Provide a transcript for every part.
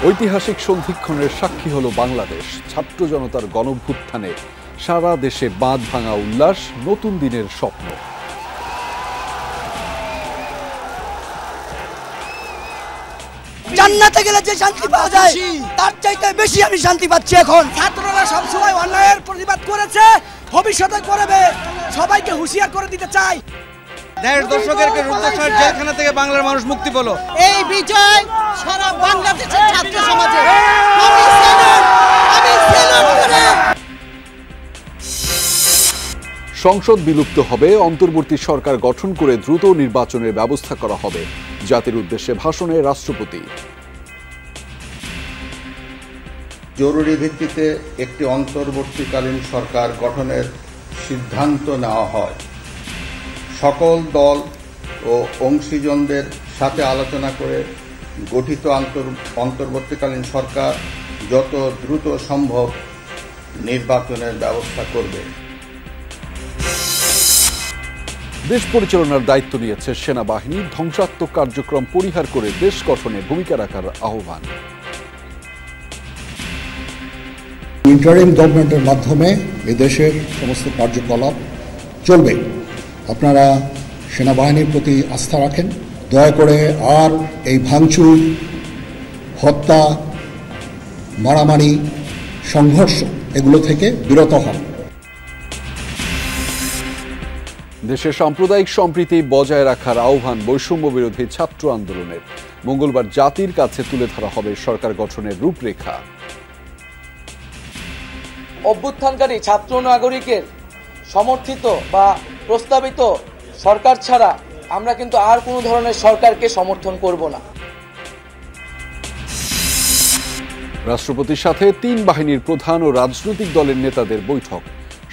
ঐতিহাসিক সন্ধিক্ষণের সাক্ষী হলো বাংলাদেশ। ছাত্র জনতার গণভ্যুত্থানে সারা দেশে বাঁধ ভাঙা উল্লাস, নতুন দিনের স্বপ্ন। জান্নাতে গেলে যে শান্তি পাওয়া যায় তার চাইতে বেশি আমি শান্তি পাচ্ছি এখন। ছাত্ররা সবসময় অন্যায়ের প্রতিবাদ করেছে, ভবিষ্যতে করবে। সবাইকে হুঁশিয়ার করে দিতে চাই। ১.৫ দশকের রুদ্ধশ্বাস জেলখানা থেকে বাংলার মানুষ মুক্তি পেল। এই বিজয় সারা বাংলাদেশের ছাত্র সমাজে। সংসদ বিলুপ্ত হবে, অন্তর্বর্তী সরকার গঠন করে দ্রুত নির্বাচনের ব্যবস্থা করা হবে, জাতির উদ্দেশ্যে ভাষণে রাষ্ট্রপতি। জরুরি ভিত্তিতে একটি অন্তর্বর্তীকালীন সরকার গঠনের সিদ্ধান্ত নেওয়া হয়। সকল দল ও অংশীজনদের সাথে আলোচনা করে গঠিত অন্তর্বর্তীকালীন সরকার যত দ্রুত সম্ভব নির্বাচনের ব্যবস্থা করবে। দেশ পরিচালনার দায়িত্ব নিয়েছে সেনাবাহিনী, ধ্বংসাত্মক কার্যক্রম পরিহার করে দেশ গঠনে ভূমিকা রাখার আহ্বান। ইন্টারিম গভর্নমেন্টের মাধ্যমে এদেশের সমস্ত কার্যকলাপ চলবে। আপনারা সেনাবাহিনীর প্রতি আস্থা রাখেন, দয়া করে আর এই ভাঙচুর, হত্যা, মারামারি, সংঘর্ষ এগুলো থেকে বিরত হন। দেশে সাম্প্রদায়িক সম্প্রীতি বজায় রাখার আহ্বান বৈষম্য বিরোধী ছাত্র আন্দোলনের। মঙ্গলবার জাতির কাছে তুলে ধরা হবে সরকার গঠনের রূপরেখা। অভ্যুত্থানকারী ছাত্র নাগরিকের সমর্থিত বা প্রস্তাবিত সরকার ছাড়া আমরা কিন্তু আর কোনো ধরনের সরকারকে সমর্থন করব না। রাষ্ট্রপতির সাথে ৩ বাহিনীর প্রধান ও রাজনৈতিক দলের নেতাদের বৈঠক,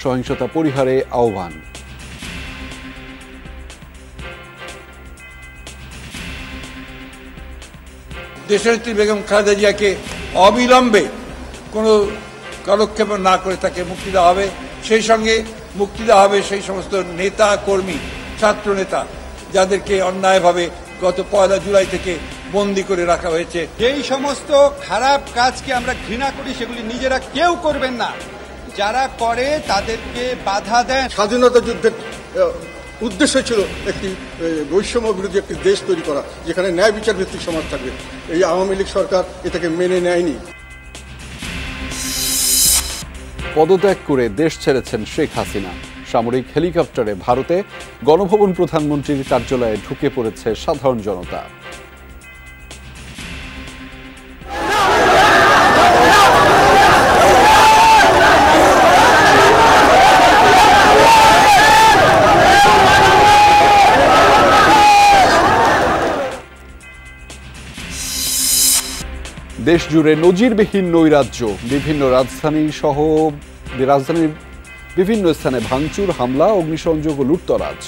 সহিংসতা পরিহারে আহ্বান। দেশনেত্রী বেগম খালেদা জিয়াকে অবিলম্বে কোনো কালক্ষেপ না করে তাকে মুক্তি দেওয়া হবে। সেই সঙ্গে মুক্তি দেওয়া হবে সেই সমস্ত নেতা কর্মী, ছাত্র নেতা যাদেরকে অন্যায়ভাবে গত ১ জুলাই থেকে বন্দী করে রাখা হয়েছে। যেই সমস্ত খারাপ কাজকে আমরা ঘৃণা করি সেগুলি নিজেরা কেউ করবেন না, যারা করে তাদেরকে বাধা দেন। স্বাধীনতা যুদ্ধের উদ্দেশ্য ছিল একটি বৈষম্য বিরোধী একটি দেশ তৈরি করা, যেখানে ন্যায় বিচার ভিত্তিক সমাজ থাকবে। এই আওয়ামী লীগ সরকার এটাকে মেনে নেয়নি। পদত্যাগ করে দেশ ছেড়েছেন শেখ হাসিনা। সামরিক হেলিকপ্টারে ভারতে গণভবন প্রধানমন্ত্রীর কার্যালয়ে ঢুকে পড়েছে সাধারণ জনতা। দেশ জুড়ে নজিরবিহীন নৈরাজ্য, বিভিন্ন রাজধানীর বিভিন্ন স্থানে ভাঙচুর, হামলা, অগ্নিসংযোগ ও লুটতরাজ।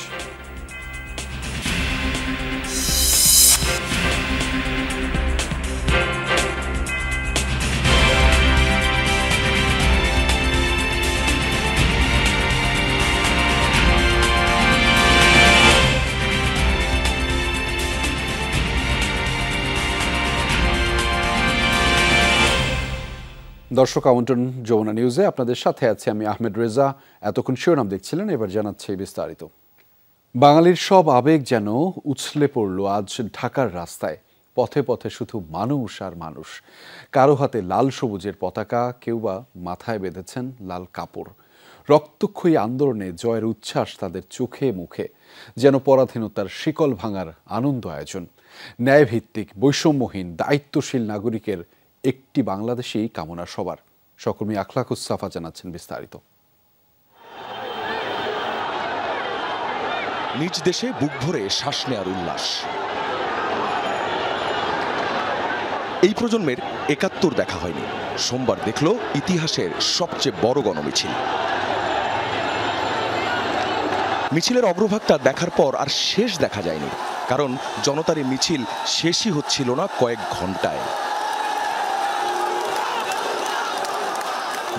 দর্শক, আমন্ত্রণ যমুনা নিউজে, আপনাদের সাথে আছে আমি আহমেদ রেজা। এতক্ষণ শিরোনাম দেখছিলেন, এবার জানাচ্ছি বিস্তারিত। বাঙালির সব আবেগ যেন উছলে পড়ল আজ ঢাকার রাস্তায়। পথে পথে শুধু মানুষ আর মানুষ। কারো হাতে লাল সবুজের পতাকা, কেউ বা মাথায় বেঁধেছেন লাল কাপড়। রক্তক্ষয়ী আন্দোলনে জয়ের উচ্ছ্বাস তাদের চোখে মুখে, যেন পরাধীনতার শিকল ভাঙার আনন্দ আয়োজন। ন্যায়ভিত্তিক, বৈষম্যহীন, দায়িত্বশীল নাগরিকের একটি বাংলাদেশেই কামনা সবার। সহকর্মী আখলাকুস সাফা জানাচ্ছেন বিস্তারিত। নিজ দেশে বুক ভরে শ্বাস নেয়ার উল্লাস। এই প্রজন্মের ৭১ দেখা হয়নি, সোমবার দেখল ইতিহাসের সবচেয়ে বড় গণমিছিল। মিছিলের অগ্রভাগটা দেখার পর আর শেষ দেখা যায়নি, কারণ জনতার এই মিছিল শেষই হচ্ছিল না কয়েক ঘন্টায়।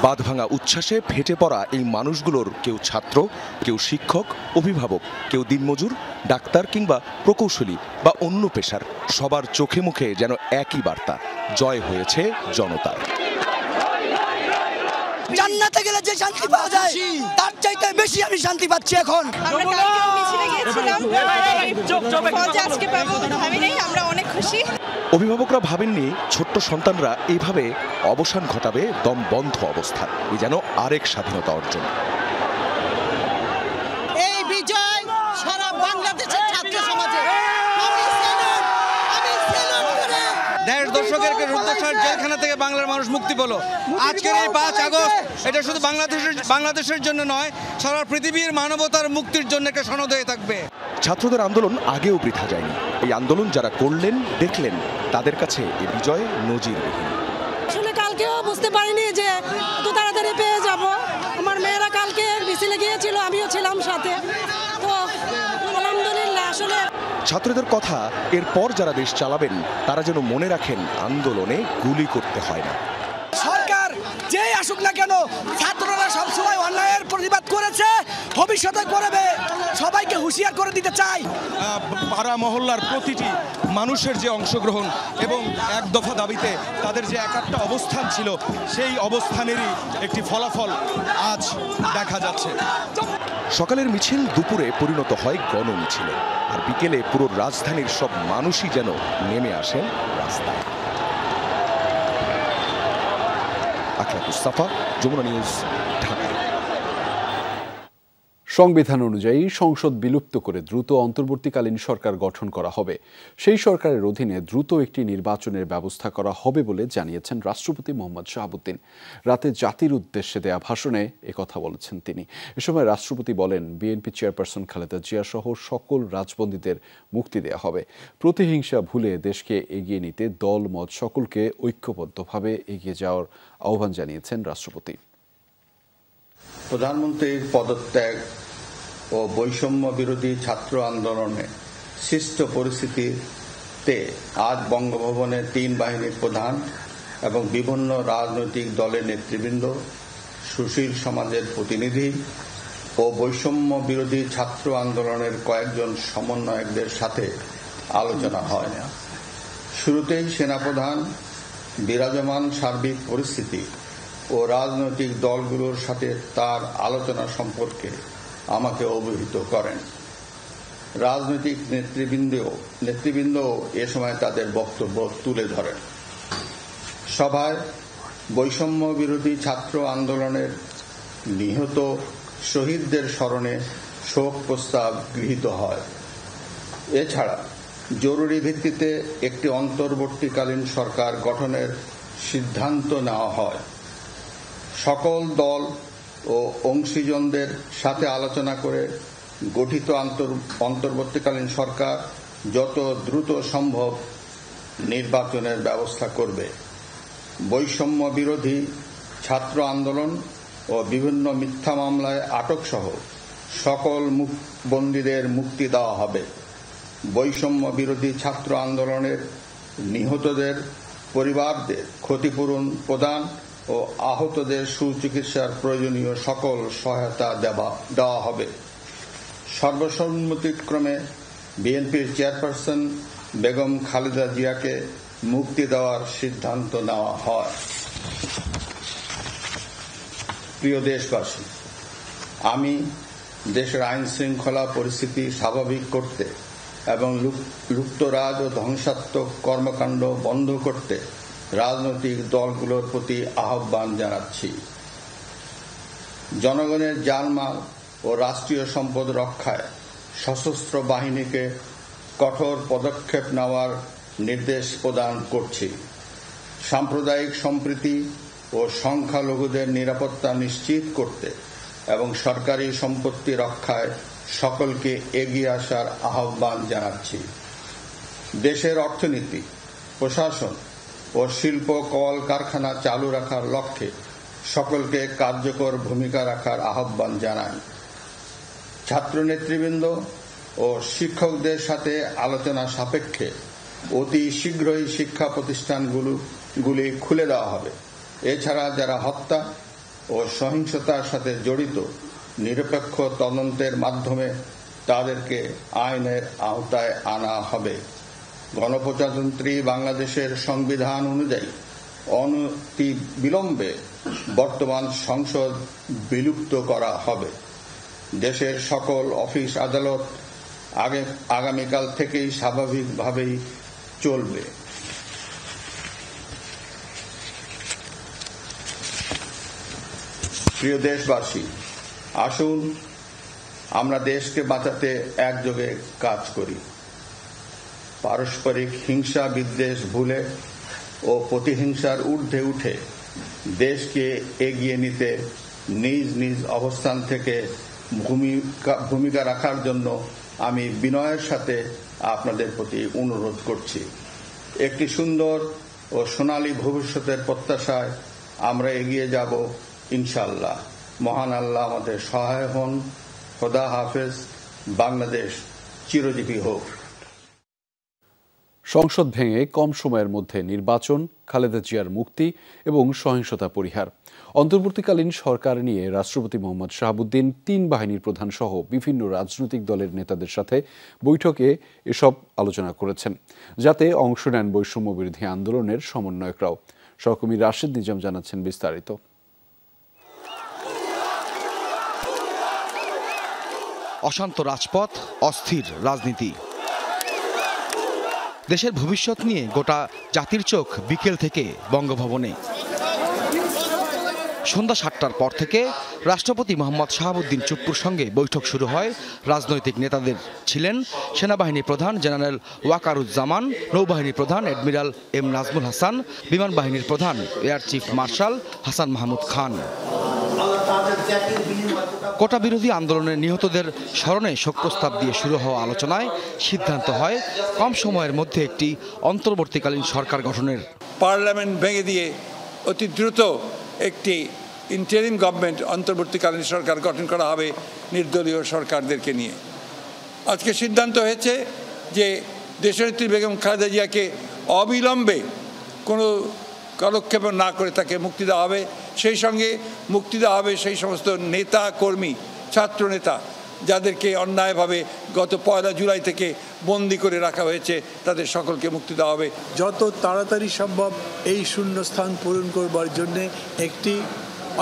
বাঁধভাঙা উচ্ছ্বাসে ফেটে পড়া এই মানুষগুলোর কেউ ছাত্র, কেউ শিক্ষক, অভিভাবক, কেউ দিনমজুর, ডাক্তার কিংবা প্রকৌশলী বা অন্য পেশার, সবার চোখে মুখে যেন একই বার্তা, জয় হয়েছে জনতার। জান্নাতে গেলে যে শান্তি পাওয়া যায় তার চাইতে বেশি আমি শান্তি পাচ্ছি এখন। আমরা অনেক খুশি। অভিভাবকরা ভাবেননি ছোট্ট সন্তানরা এইভাবে অবসান ঘটাবে দম বন্ধ অবস্থার। এই যেন আরেক স্বাধীনতা অর্জন। এই বিজয় সারা বাংলাদেশের ছাত্র সমাজে দেড় দশকের রুদ্ধশ্বাস জেলখানা থেকে বাংলার মানুষ মুক্তি পেল। আজকের এই 5 আগস্ট এটা শুধু বাংলাদেশের জন্য নয়, সারা পৃথিবীর মানবতার মুক্তির জন্য একটা সনদ হয়ে থাকবে। ছাত্রদের আন্দোলন আগেও বৃথা যায়নি। এই আন্দোলন যারা করলেন, দেখলেন, তাদের কাছে এই বিজয় নজিরবিহীন। আসলে কালকেও বুঝতে পারিনি যে এত তাড়াতাড়ি পেয়ে যাব। আমার মেয়েরা কালকে মিছিলে গিয়েছিল, আমিও ছিলাম সাথে। তো আলহামদুলিল্লাহ। আসলে ছাত্রদের কথা, এরপর যারা দেশ চালাবেন তারা যেন মনে রাখেন আন্দোলনে গুলি করতে হয় না। সরকার যেই আসুক না কেন, ছাত্ররা সবসময় অন্যায়ের প্রতিবাদ করেছে, ভবিষ্যতে করবে। সবাইকে হুঁশিয়ার করে দিতে চাই। পাড়া মহল্লার প্রতিটি মানুষের যে অংশগ্রহণ এবং এক দফা দাবিতে তাদের যে একাত্ম অবস্থান ছিল, সেই অবস্থানেরই একটি ফলাফল আজ দেখা যাচ্ছে। সকালের মিছিল দুপুরে পরিণত হয় গণমিছিলে, আর বিকেলে পুরো রাজধানীর সব মানুষই যেন নেমে আসেন রাস্তায়। আখলাক মুস্তাফা, যমুনা নিউজ, ঢাকা। সংবিধান অনুযায়ী সংসদ বিলুপ্ত করে দ্রুত অন্তর্বর্তীকালীন সরকার গঠন করা হবে। সেই সরকারের অধীনে দ্রুত একটি নির্বাচনের ব্যবস্থা করা হবে বলে জানিয়েছেন রাষ্ট্রপতি মোহাম্মদ শাহাবুদ্দিন। রাতে জাতির উদ্দেশ্যে দেয়া ভাষণে একথা বলেছেন তিনি। এ সময় রাষ্ট্রপতি বলেন, বিএনপি চেয়ারপারসন খালেদা জিয়া সহ সকল রাজবন্দীদের মুক্তি দেয়া হবে। প্রতিহিংসা ভুলে দেশকে এগিয়ে নিতে দল মত সকলকে ঐক্যবদ্ধভাবে এগিয়ে যাওয়ার আহ্বান জানিয়েছেন রাষ্ট্রপতি। প্রধানমন্ত্রীর পদত্যাগ ও বৈষম্য বিরোধী ছাত্র আন্দোলনে সৃষ্ট পরিস্থিতিতে আজ বঙ্গভবনে 3 বাহিনীর প্রধান এবং বিভিন্ন রাজনৈতিক দলের নেতৃবৃন্দ, সুশীল সমাজের প্রতিনিধি ও বৈষম্য বিরোধী ছাত্র আন্দোলনের কয়েকজন সমন্বয়কদের সাথে আলোচনা হয়। শুরুতেই সেনাপ্রধান বিরাজমান সার্বিক পরিস্থিতি ও রাজনৈতিক দলগুলোর সাথে তার আলোচনা সম্পর্কে আমাকে অবহিত করেন। রাজনৈতিক নেতৃবৃন্দ এ সময় তাদের বক্তব্য তুলে ধরেন। সভায় বৈষম্য বিরোধী ছাত্র আন্দোলনের নিহত শহীদদের স্মরণে শোক প্রস্তাব গৃহীত হয়। এছাড়া জরুরি ভিত্তিতে একটি অন্তর্বর্তীকালীন সরকার গঠনের সিদ্ধান্ত নেওয়া হয়। সকল দল ও অংশীজনদের সাথে আলোচনা করে গঠিত অন্তর্বর্তীকালীন সরকার যত দ্রুত সম্ভব নির্বাচনের ব্যবস্থা করবে। বৈষম্য বিরোধী ছাত্র আন্দোলন ও বিভিন্ন মিথ্যা মামলায় আটক সহ সকল বন্দীদের মুক্তি দেওয়া হবে। বৈষম্য বিরোধী ছাত্র আন্দোলনের নিহতদের পরিবারদের ক্ষতিপূরণ প্রদান ও আহতদের সুচিকিৎসার প্রয়োজনীয় সকল সহায়তা দেওয়া হবে। সর্বসম্মতিক্রমে বিএনপির চেয়ারপারসন বেগম খালেদা জিয়াকে মুক্তি দেওয়ার সিদ্ধান্ত নেওয়া হয়। প্রিয় দেশবাসী, আমি দেশের আইন শৃঙ্খলা পরিস্থিতি স্বাভাবিক করতে এবং লুপ্তরাজ ও ধ্বংসাত্মক কর্মকাণ্ড বন্ধ করতে রাজনৈতিক দলগুলোর প্রতি আহ্বান জানাচ্ছি। জনগণের জানমাল ও রাষ্ট্রীয় সম্পদ রক্ষায় সশস্ত্র বাহিনীকে কঠোর পদক্ষেপ নেওয়ার নির্দেশ প্রদান করছি। সাম্প্রদায়িক সম্প্রীতি ও সংখ্যালঘুদের নিরাপত্তা নিশ্চিত করতে এবং সরকারি সম্পত্তি রক্ষায় সকলকে এগিয়ে আসার আহ্বান জানাচ্ছি। দেশের অর্থনীতি, প্রশাসন ও শিল্প কল কারখানা চালু রাখার লক্ষ্যে সকলকে কার্যকর ভূমিকা রাখার আহ্বান জানাই। ছাত্র নেতৃবৃন্দ ও শিক্ষকদের সাথে আলোচনা সাপেক্ষে অতি শীঘ্রই শিক্ষা প্রতিষ্ঠানগুলি খুলে দেওয়া হবে। এছাড়া যারা হত্যা ও সহিংসতার সাথে জড়িত নিরপেক্ষ তদন্তের মাধ্যমে তাদেরকে আইনের আওতায় আনা হবে। গণপ্রজাতন্ত্রী বাংলাদেশের সংবিধান অনুযায়ী অনতি বিলম্বে বর্তমান সংসদ বিলুপ্ত করা হবে। দেশের সকল অফিস আদালত আগামীকাল থেকেই স্বাভাবিকভাবেই চলবে। প্রিয় দেশবাসী, আসুন আমরা দেশকে বাঁচাতে একযোগে কাজ করি। পারস্পরিক হিংসা বিদ্বেষ ভুলে ও প্রতিহিংসার ঊর্ধ্বে উঠে দেশকে এগিয়ে নিতে নিজ নিজ অবস্থান থেকে ভূমিকা রাখার জন্য আমি বিনয়ের সাথে আপনাদের প্রতি অনুরোধ করছি। একটি সুন্দর ও সোনালী ভবিষ্যতের প্রত্যাশায় আমরা এগিয়ে যাব ইনশাআল্লাহ। মহান আল্লাহ আমাদের সহায় হন। খোদা হাফেজ। বাংলাদেশ চিরজীবী হোক। সংসদ ভেঙে কম সময়ের মধ্যে নির্বাচন, খালেদা জিয়ার মুক্তি এবং সহিংসতা পরিহার। অন্তর্বর্তীকালীন সরকার নিয়ে রাষ্ট্রপতি মোহাম্মদ শাহাবুদ্দিন ৩ বাহিনীর প্রধান সহ বিভিন্ন রাজনৈতিক দলের নেতাদের সাথে বৈঠকে এসব আলোচনা করেছেন, যাতে অংশ নেন বৈষম্য বিরোধী আন্দোলনের সমন্বয়করাও। সহকর্মী রাশেদ নিজাম জানাচ্ছেন বিস্তারিত। অশান্ত রাজপথ, অস্থির রাজনীতি। দেশের ভবিষ্যৎ নিয়ে গোটা জাতির চোখ বিকেল থেকে বঙ্গভবনে। সন্ধ্যা ৭টার পর থেকে রাষ্ট্রপতি মোহাম্মদ শাহাবুদ্দিন চুপ্পুর সঙ্গে বৈঠক শুরু হয় রাজনৈতিক নেতাদের। ছিলেন সেনাবাহিনী প্রধান জেনারেল ওয়াকারুজ্জামান, নৌবাহিনী প্রধান অ্যাডমিরাল এম নাজমুল হাসান, বিমান বাহিনীর প্রধান air chief marshal Hasan Mahmud Khan. Quota বিরোধী আন্দোলনের নিহতদের স্মরণে শোক প্রস্তাব দিয়ে শুরু হওয়া আলোচনায় সিদ্ধান্ত হয় কম সময়ের মধ্যে একটি অন্তর্বর্তীকালীন সরকার গঠনের। পার্লামেন্ট ভেঙে দিয়ে অতি দ্রুত একটি ইন্টারিম গভর্নমেন্ট, অন্তর্বর্তীকালীন সরকার গঠন করা হবে নির্দলীয় সরকারদেরকে নিয়ে। আজকে সিদ্ধান্ত হয়েছে যে দেশনেত্রী বেগম খালেদা জিয়াকে অবিলম্বে কোনো কালক্ষেপ না করে তাকে মুক্তি দেওয়া হবে। সেই সঙ্গে মুক্তি দেওয়া হবে সেই সমস্ত নেতা কর্মী, ছাত্র নেতা যাদেরকে অন্যায়ভাবে গত 1 জুলাই থেকে বন্দি করে রাখা হয়েছে, তাদের সকলকে মুক্তি দেওয়া হবে। যত তাড়াতাড়ি সম্ভব এই শূন্যস্থান পূরণ করবার জন্যে একটি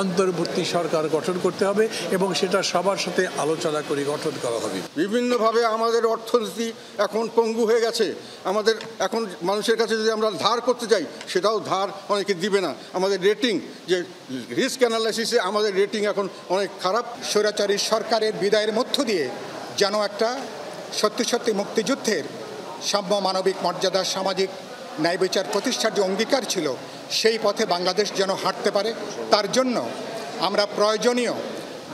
অন্তর্বর্তী সরকার গঠন করতে হবে এবং সেটা সবার সাথে আলোচনা করে গঠন করা হবে। বিভিন্নভাবে আমাদের অর্থনীতি এখন পঙ্গু হয়ে গেছে। আমাদের এখন মানুষের কাছে যদি আমরা ধার করতে যাই, সেটাও ধার অনেকে দিবে না। আমাদের রেটিং, যে রিস্ক অ্যানালাইসিসে আমাদের রেটিং এখন অনেক খারাপ। স্বৈরাচারী সরকারের বিদায়ের মধ্য দিয়ে যেন একটা সত্যি সত্যি মুক্তিযুদ্ধের সাম্য, মানবিক মর্যাদা, সামাজিক ন্যায় বিচার প্রতিষ্ঠার যে অঙ্গীকার ছিল, সেই পথে বাংলাদেশ যেন হাঁটতে পারে, তার জন্য আমরা প্রয়োজনীয়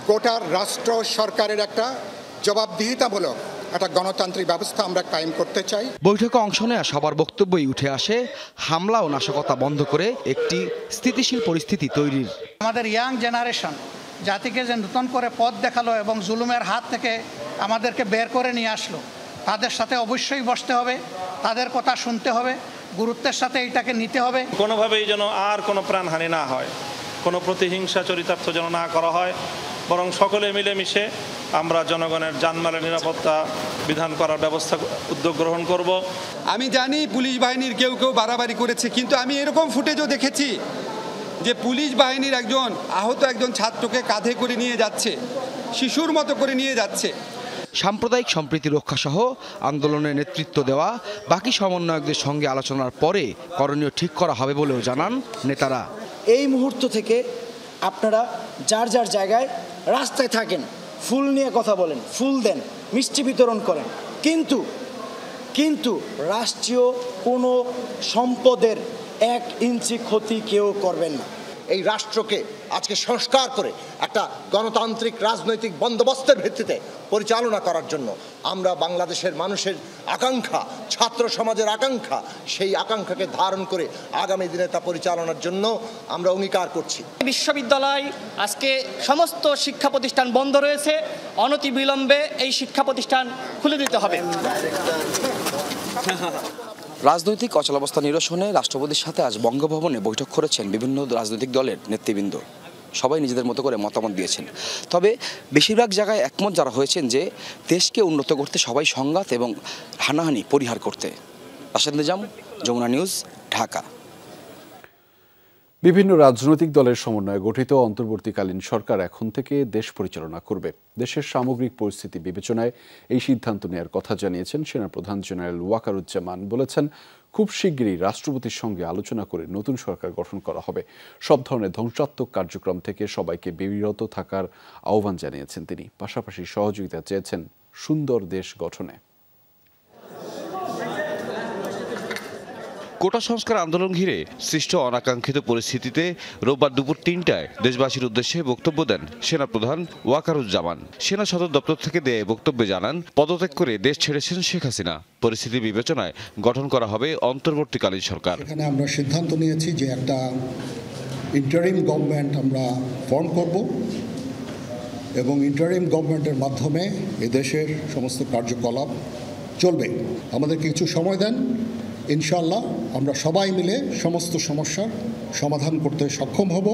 গোটা রাষ্ট্র সরকারের একটা জবাবদিহিতামূলক একটা গণতান্ত্রিক ব্যবস্থা আমরা কায়েম করতে চাই। বৈঠকে অংশ নেওয়া সবার বক্তব্যই উঠে আসে হামলা ও নাশকতা বন্ধ করে একটি স্থিতিশীল পরিস্থিতি তৈরির। আমাদের ইয়াং জেনারেশন জাতিকে যে নতুন করে পথ দেখালো এবং জুলুমের হাত থেকে আমাদেরকে বের করে নিয়ে আসলো, তাদের সাথে অবশ্যই বসতে হবে, তাদের কথা শুনতে হবে, গুরুত্বের সাথে এটাকে নিতে হবে। কোনোভাবেই যেন আর কোনো প্রাণহানি না হয়, কোনো প্রতিহিংসা চরিতার্থ যেন না করা হয়, বরং সকলে মিলেমিশে আমরা জনগণের জানমালের নিরাপত্তা বিধান করার ব্যবস্থা উদ্যোগ গ্রহণ করব। আমি জানি পুলিশ বাহিনীর কেউ কেউ বাড়াবাড়ি করেছে, কিন্তু আমি এরকম ফুটেজও দেখেছি যে পুলিশ বাহিনীর আহত একজন ছাত্রকে কাঁধে করে নিয়ে যাচ্ছে, শিশুর মতো করে নিয়ে যাচ্ছে। সাম্প্রদায়িক সম্প্রীতি রক্ষা সহ আন্দোলনের নেতৃত্ব দেওয়া বাকি সমন্বয়কদের সঙ্গে আলোচনার পরে করণীয় ঠিক করা হবে বলেও জানান নেতারা। এই মুহূর্ত থেকে আপনারা যার যার জায়গায় রাস্তায় থাকেন, ফুল নিয়ে কথা বলেন, ফুল দেন, মিষ্টি বিতরণ করেন, কিন্তু রাষ্ট্রীয় কোনো সম্পদের 1 ইঞ্চি ক্ষতি কেউ করবেন না। এই রাষ্ট্রকে আজকে সংস্কার করে একটা গণতান্ত্রিক রাজনৈতিক বন্দোবস্তের ভিত্তিতে পরিচালনা করার জন্য আমরা বাংলাদেশের মানুষের আকাঙ্ক্ষা, ছাত্র সমাজের আকাঙ্ক্ষা, সেই আকাঙ্ক্ষাকে ধারণ করে আগামী দিনে তা পরিচালনার জন্য আমরা অঙ্গীকার করছি। বিশ্ববিদ্যালয় আজকে সমস্ত শিক্ষা প্রতিষ্ঠান বন্ধ রয়েছে, অনতিবিলম্বে এই শিক্ষা প্রতিষ্ঠান খুলে দিতে হবে। রাজনৈতিক অচলাবস্থা নিরসনে রাষ্ট্রপতির সাথে আজ বঙ্গভবনে বৈঠক করেছেন বিভিন্ন রাজনৈতিক দলের নেতৃবৃন্দ। সবাই নিজেদের মতো করে মতামত দিয়েছেন। তবে বেশিরভাগ জায়গায় একমত যারা হয়েছেন যে দেশকে উন্নত করতে সবাই সংঘাত এবং হানাহানি পরিহার করতে। রাশেদ নিজাম, যমুনা নিউজ, ঢাকা। বিভিন্ন রাজনৈতিক দলের সমন্বয়ে গঠিত অন্তর্বর্তীকালীন সরকার এখন থেকে দেশ পরিচালনা করবে। দেশের সামগ্রিক পরিস্থিতি বিবেচনায় এই সিদ্ধান্ত নেওয়ার কথা জানিয়েছেন সেনাপ্রধান জেনারেল ওয়াকারুজ্জামান। বলেছেন, খুব শিগগিরই রাষ্ট্রপতির সঙ্গে আলোচনা করে নতুন সরকার গঠন করা হবে। সব ধরনের ধ্বংসাত্মক কার্যক্রম থেকে সবাইকে বিরত থাকার আহ্বান জানিয়েছেন তিনি। পাশাপাশি সহযোগিতা চেয়েছেন সুন্দর দেশ গঠনে। কোটা সংস্কার আন্দোলন ঘিরে সৃষ্ট অনাকাঙ্ক্ষিত পরিস্থিতিতে রোববার দুপুর ৩টায় দেশবাসীর উদ্দেশ্যে বক্তব্য দেন সেনাপ্রধান ওয়াকারুজ্জামান। সেনা সদর দপ্তর থেকে দেয়া বক্তব্যে জানান, পদত্যাগ করে দেশ ছেড়েছেন শেখ হাসিনা। পরিস্থিতি বিবেচনায় গঠন করা হবে অন্তর্বর্তীকালীন সরকার। এখানে আমরা সিদ্ধান্ত নিয়েছি যে একটা ইন্টারিম গভর্নমেন্ট আমরা ফর্ম করব এবং ইন্টারিম গভর্নমেন্টের মাধ্যমে এদেশের সমস্ত কার্যকলাপ চলবে। আমাদের কিছু সময় দেন, ইনশাআল্লাহ আমরা সবাই মিলে সমস্ত সমস্যার সমাধান করতে সক্ষম হব।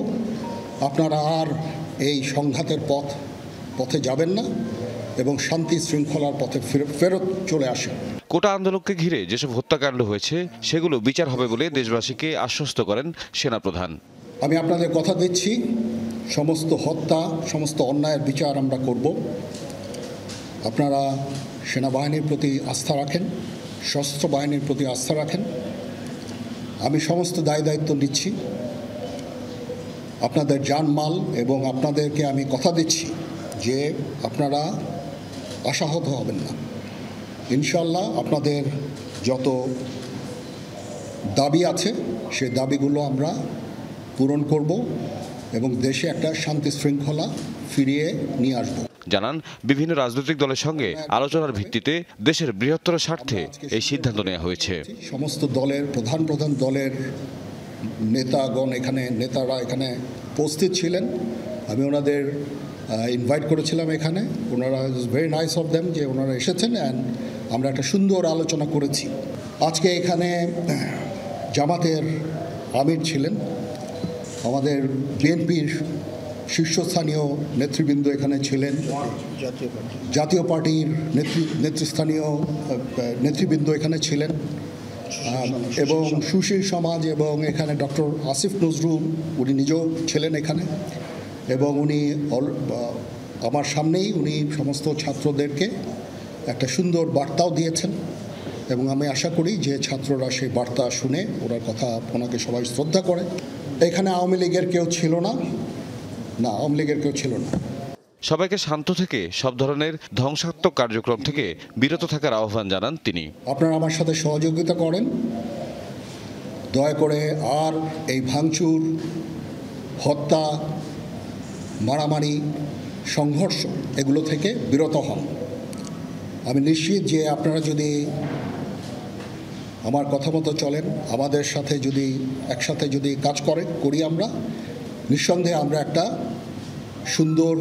আপনারা আর এই সংঘাতের পথে যাবেন না এবং শান্তি শৃঙ্খলার পথে ফেরত চলে আসেন। কোটা আন্দোলনকে ঘিরে যেসব হত্যাকাণ্ড হয়েছে সেগুলো বিচার হবে বলে দেশবাসীকে আশ্বস্ত করেন সেনাপ্রধান। আমি আপনাদের কথা দিচ্ছি, সমস্ত হত্যা, সমস্ত অন্যায়ের বিচার আমরা করব। আপনারা সেনাবাহিনীর প্রতি আস্থা রাখেন, সশস্ত্র বাহিনীর প্রতি আস্থা রাখেন। আমি সমস্ত দায়িত্ব নিচ্ছি, আপনাদের জানমাল, এবং আপনাদেরকে আমি কথা দিচ্ছি যে আপনারা আশাহত হবেন না। ইনশাল্লাহ আপনাদের যত দাবি আছে সেই দাবিগুলো আমরা পূরণ করব এবং দেশে একটা শান্তি শৃঙ্খলা ফিরিয়ে নিয়ে আসব। জানান, বিভিন্ন রাজনৈতিক দলের সঙ্গে আলোচনার ভিত্তিতে দেশের বৃহত্তর স্বার্থে এই সিদ্ধান্ত নেওয়া হয়েছে। সমস্ত দলের প্রধান দলের নেতারা এখানে উপস্থিত ছিলেন। আমি ওনাদের ইনভাইট করেছিলাম এখানে। ওনারা ভেরি নাইস অফ দেম যে ওনারা এসেছেন অ্যান্ড আমরা একটা সুন্দর আলোচনা করেছি। আজকে এখানে জামাতের আমির ছিলেন, আমাদের বিএনপির শীর্ষস্থানীয় নেতৃবৃন্দ এখানে ছিলেন, জাতীয় পার্টির নেতৃস্থানীয় নেতৃবৃন্দ এখানে ছিলেন, এবং সুশীল সমাজ, এবং এখানে ডক্টর আসিফ নজরুল উনি নিজেও ছিলেন এখানে, এবং উনি আমার সামনেই উনি সমস্ত ছাত্রদেরকে একটা সুন্দর বার্তাও দিয়েছেন এবং আমি আশা করি যে ছাত্ররা সেই বার্তা শুনে ওনাকে সবাই শ্রদ্ধা করে। এখানে আওয়ামী লীগের কেউ ছিল না, আওয়ামী লীগের কেউ ছিল না। সবাইকে শান্ত থেকে সব ধরনের ধ্বংসাত্মক কার্যক্রম থেকে বিরত থাকার আহ্বান জানান তিনি। আপনারা আমার সাথে সহযোগিতা করেন, দয়া করে আর এই ভাঙচুর, হত্যা, মারামারি, সংঘর্ষ এগুলো থেকে বিরত হন। আমি নিশ্চিত যে আপনারা যদি আমার কথা মতো চলেন, আমাদের সাথে যদি একসাথে যদি কাজ করি আমরা, নিঃসন্দেহে আমরা একটা সুন্দর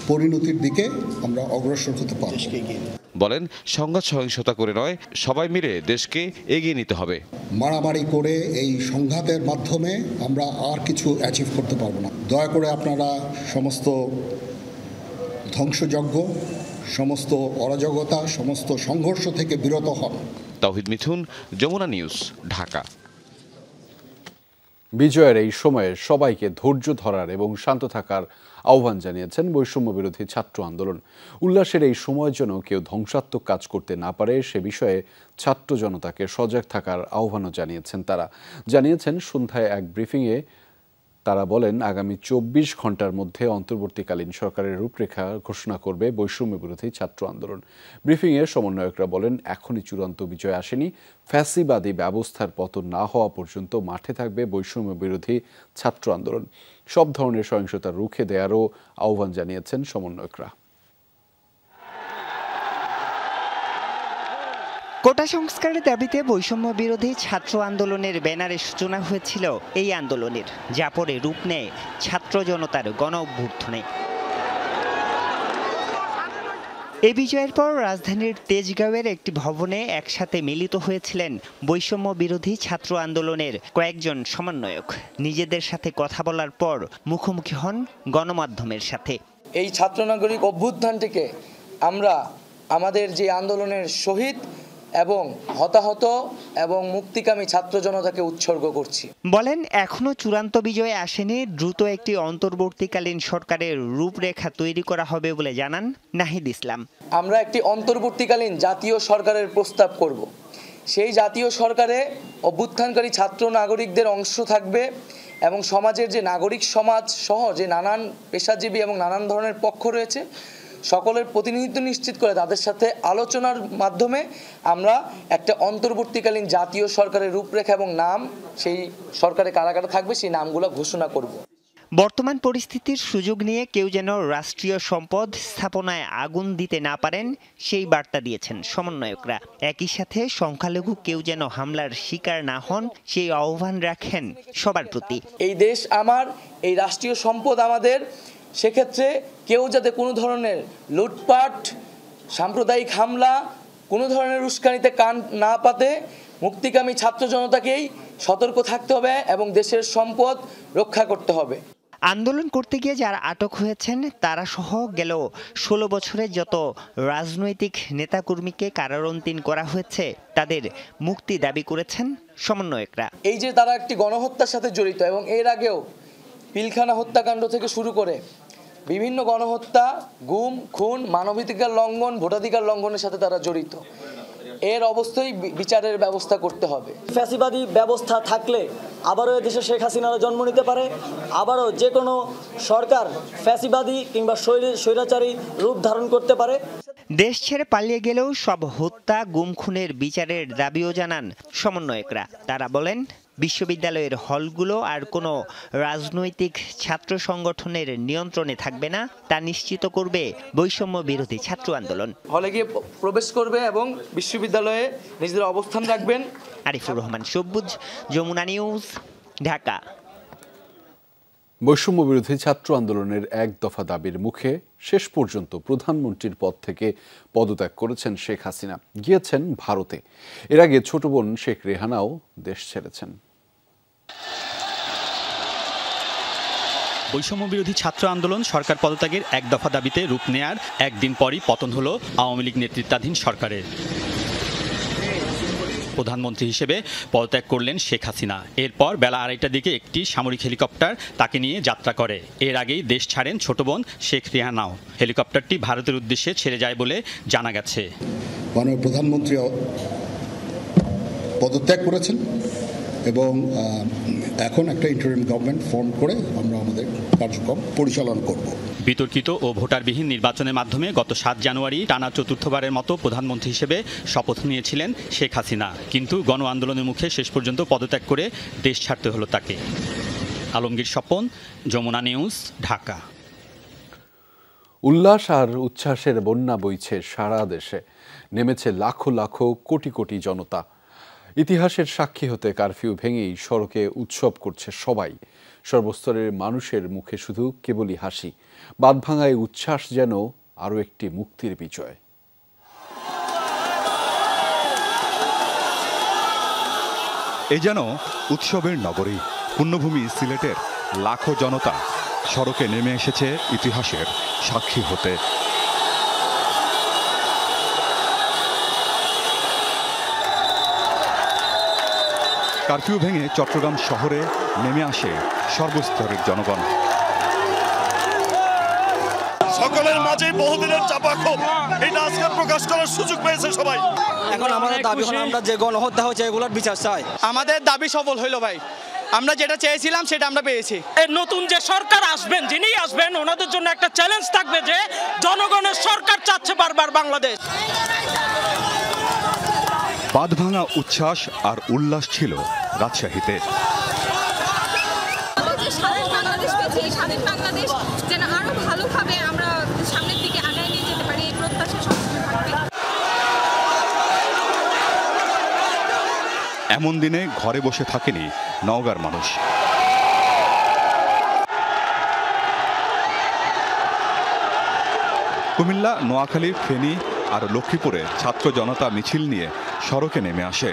পরিণতির দিকে আমরা অগ্রসর হতে পারব। বলেন, সংঘাত সহিংসতা করে নয়, সবাই মিলে দেশকে এগিয়ে নিতে হবে। মারামারি করে এই সংঘাতের মাধ্যমে আমরা আর কিছু অ্যাচিভ করতে পারবো না। দয়া করে আপনারা সমস্ত ধ্বংসযজ্ঞ, সমস্ত অরাজকতা, সমস্ত সংঘর্ষ থেকে বিরত হন। তাওহিদ মিথুন, যমুনা নিউজ, ঢাকা। বিজয়ের এই সময়ে সবাইকে ধৈর্য ধরার এবং শান্ত থাকার আহ্বান জানিয়েছেন বৈষম্য বিরোধী ছাত্র আন্দোলন। উল্লাসের এই সময় যেন কেউ ধ্বংসাত্মক কাজ করতে না পারে সে বিষয়ে ছাত্র জনতাকে সজাগ থাকার আহ্বানও জানিয়েছেন তারা। জানিয়েছেন সন্ধ্যায় এক ব্রিফিংয়ে তারা বলেন, আগামী 24 ঘন্টার মধ্যে অন্তর্বর্তীকালীন সরকারের রূপরেখা ঘোষণা করবে বৈষম্য বিরোধী ছাত্র আন্দোলন। ব্রিফিংয়ে সমন্বয়করা বলেন, এখনই চূড়ান্ত বিজয় আসেনি, ফ্যাসিবাদী ব্যবস্থার পতন না হওয়া পর্যন্ত মাঠে থাকবে বৈষম্য বিরোধী ছাত্র আন্দোলন। সব ধরনের সহিংসতা রুখে দেওয়ারও আহ্বান জানিয়েছেন সমন্বয়করা। কোটা সংস্কারের দাবিতে বৈষম্য বিরোধী ছাত্র আন্দোলনের ব্যানারে সূচনা হয়েছিল এই আন্দোলনের, যা পরে রূপ নেয় ছাত্র জনতার গণ অভ্যুত্থানে। এই বিজয়ের পর রাজধানীর তেজগাঁওয়ের একটি ভবনে একসাথে মিলিত হয়েছিলেন বৈষম্য বিরোধী ছাত্র আন্দোলনের কয়েকজন সমন্বয়ক। নিজেদের সাথে কথা বলার পর মুখোমুখি হন গণমাধ্যমের সাথে। এই ছাত্র নাগরিক অভ্যুত্থানটিকে আমরা আমাদের যে আন্দোলনের শহীদ এবং হতাহত এবং মুক্তিকামী ছাত্র জনতাকে উৎসর্গ করছি। বলেন এখনো চূড়ান্ত বিজয় আসেনি, দ্রুত একটি অন্তর্বর্তীকালীন সরকারের রূপরেখা তৈরি করা হবে বলে জানান নাহিদ ইসলাম। আমরা একটি অন্তর্বর্তীকালীন জাতীয় সরকারের প্রস্তাব করব। সেই জাতীয় সরকারে অভ্যুত্থানকারী ছাত্র নাগরিকদের অংশ থাকবে এবং সমাজের যে নাগরিক সমাজ সহ যে নানান পেশাজীবী এবং নানান ধরনের পক্ষ রয়েছে সকলের প্রতিনিধিত্ব নিশ্চিত করে তাদের সাথে আলোচনার মাধ্যমে আমরা একটা অন্তর্বর্তীকালীন জাতীয় সরকারের রূপরেখা এবং নাম, সেই সরকারে কারা কারা থাকবে সেই নামগুলো ঘোষণা করব। বর্তমান পরিস্থিতির সুযোগ নিয়ে কেউ যেন রাষ্ট্রীয় সম্পদ স্থাপনায় আগুন দিতে না পারেন সেই বার্তা দিয়েছেন সমন্বয়করা। একই সাথে সংখ্যালঘু কেউ যেন হামলার শিকার না হন সেই আহ্বান রাখেন সবার প্রতি। এই দেশ আমার, এই রাষ্ট্রীয় সম্পদ আমাদের, সেক্ষেত্রে কেউ যাতে কোনো ধরনের লুটপাট, সাম্প্রদায়িক হামলা, কোনো ধরনের উস্কানিতে কান না পাতে মুক্তিকামী ছাত্র জনতাকেই সতর্ক থাকতে হবে এবং দেশের সম্পদ রক্ষা করতে হবে। আন্দোলন করতে গিয়ে যারা আটক হয়েছেন তারা সহ গেল 16 বছরে যত রাজনৈতিক নেতাকর্মীকে কারারন্তিন করা হয়েছে তাদের মুক্তি দাবি করেছেন সমন্বয়করা। এই যে তারা একটি গণহত্যার সাথে জড়িত এবং এর আগেও পিলখানা হত্যাকাণ্ড থেকে শুরু করে বিভিন্ন গণহত্যা, গুম, খুন, মানবাধিকার লঙ্ঘন, ভোটাধিকার লঙ্ঘনের সাথে তারা জড়িত। এর অবশ্যই বিচারের ব্যবস্থা করতে হবে। ফ্যাসিবাদী ব্যবস্থা থাকলে আবারও দেশে শেখ হাসিনার জন্ম নিতে পারে, আবারও যে কোনো সরকার ফ্যাসিবাদী কিংবা স্বৈরাচারী রূপ ধারণ করতে পারে। দেশ ছেড়ে পালিয়ে গেলেও সব হত্যা, গুম, খুনের বিচারের দাবিও জানান সমন্বয়করা। তারা বলেন বিশ্ববিদ্যালয়ের হলগুলো আর কোনো রাজনৈতিক ছাত্র সংগঠনের নিয়ন্ত্রণে থাকবে না, তা নিশ্চিত করবে বৈষম্য বিরোধী ছাত্র আন্দোলন। হলে গিয়ে প্রবেশ করবে এবং বিশ্ববিদ্যালয়ে নিজেদের অবস্থান রাখবেন। আরিফুর রহমান সবুজ, যমুনা নিউজ, ঢাকা। বৈষম্য বিরোধী ছাত্র আন্দোলনের এক দফা দাবির মুখে শেষ পর্যন্ত প্রধানমন্ত্রীর পদ থেকে পদত্যাগ করেছেন শেখ হাসিনা, গিয়েছেন ভারতে। এর আগে ছোট বোন শেখ রেহানাও দেশ ছেড়েছেন। বৈষম্য বিরোধী ছাত্র আন্দোলন সরকার পদত্যাগের এক দফা দাবিতে রূপ নেয়ার একদিন পরই পতন হলো আওয়ামী লীগ নেতৃত্বাধীন সরকারের। প্রধানমন্ত্রী হিসেবে পদত্যাগ করলেন শেখ হাসিনা। এরপর বেলা 2:30টার দিকে একটি সামরিক হেলিকপ্টার তাকে নিয়ে যাত্রা করে। এর আগেই দেশ ছাড়েন ছোট বোন শেখ রেহানাও। হেলিকপ্টারটি ভারতের উদ্দেশ্যে ছেড়ে যায় বলে জানা গেছে। মাননীয় প্রধানমন্ত্রী পদত্যাগ করেছেন এবং এখন একটা ইন্টারিম গভর্নমেন্ট ফর্ম করে আমরা আমাদের কার্যক্রম পরিচালনা করব। বিতর্কিত ও ভোটারবিহীন নির্বাচনের মাধ্যমে গত 7 জানুয়ারি টানা চতুর্থবারের মতো প্রধানমন্ত্রী হিসেবে শপথ নিয়েছিলেন শেখ হাসিনা, কিন্তু গণ আন্দোলনের মুখে শেষ পর্যন্ত পদত্যাগ করে দেশ ছাড়তে হলো তাকে। আলমগীর স্বপন, যমুনা নিউজ, ঢাকা। উল্লাস আর উচ্ছ্বাসের বন্যা বইছে সারা দেশে, নেমেছে লাখো লাখো কোটি কোটি জনতা। ইতিহাসের সাক্ষী হতে কারফিউ ভেঙেই সড়কে উৎসব করছে সবাই। সর্বস্তরের মানুষের মুখে শুধু কেবলই হাসি। বাঁধভাঙায় উচ্ছ্বাস যেন আরও একটি মুক্তির বিজয়। এ যেন উৎসবের নগরী, পুণ্যভূমি সিলেটের লাখো জনতা সড়কে নেমে এসেছে ইতিহাসের সাক্ষী হতে। কারফিউ ভেঙে চট্টগ্রাম শহরে নেমে আসে সর্বস্তরের জনগণ। সকলের মাঝে বহুদিনের চাপা ক্ষোভ এটা আজকে প্রকাশ করার সুযোগ পেয়েছে সবাই। এখন আমাদের দাবি হলো আমরা যে গণহত্যা হয়েছে এগুলোর বিচার চাই। আমাদের দাবি সফল হইল ভাই, আমরা যেটা চেয়েছিলাম সেটা আমরা পেয়েছি। নতুন যে সরকার আসবেন, যিনি আসবেন, ওনাদের জন্য একটা চ্যালেঞ্জ থাকবে যে জনগণের সরকার চাচ্ছে বারবার বাংলাদেশ। বাঁধভাঙা উচ্ছ্বাস আর উল্লাস ছিল রাজশাহীতে। স্বাধীন বাংলাদেশ যেন আরো ভালোভাবে আমরা সামনের দিকে আগায় নিয়ে যেতে পারি, এই প্রত্যাশা সবসময় থাকবে। এমন দিনে ঘরে বসে থাকেনি নওগাঁর মানুষ। কুমিল্লা, নোয়াখালী, ফেনী আর লক্ষ্মীপুরে ছাত্র জনতা মিছিল নিয়ে সড়কে নেমে আসে।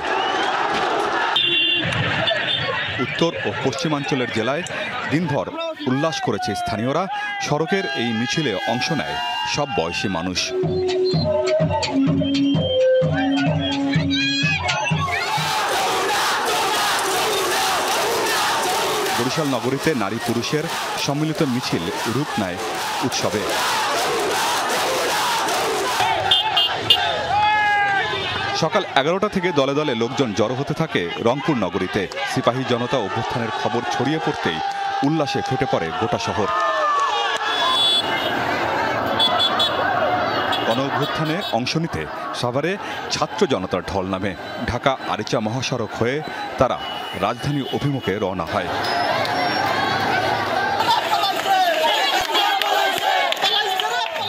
উত্তর ও পশ্চিমাঞ্চলের জেলায় দিনভর উল্লাস করেছে স্থানীয়রা। সড়কের এই মিছিলে অংশ নেয় সব বয়সী মানুষ। বরিশাল নগরীতে নারী পুরুষের সম্মিলিত মিছিল রূপ নেয় উৎসবে। সকাল 11টা থেকে দলে দলে লোকজন জড়ো হতে থাকে রংপুর নগরীতে। সিপাহী জনতা অভ্যুত্থানের খবর ছড়িয়ে পড়তেই উল্লাসে ফেটে পড়ে গোটা শহর। গণ অভ্যুত্থানে অংশ নিতে সাভারে ছাত্র জনতার ঢল নামে। ঢাকা আরিচা মহাসড়ক হয়ে তারা রাজধানী অভিমুখে রওনা হয়।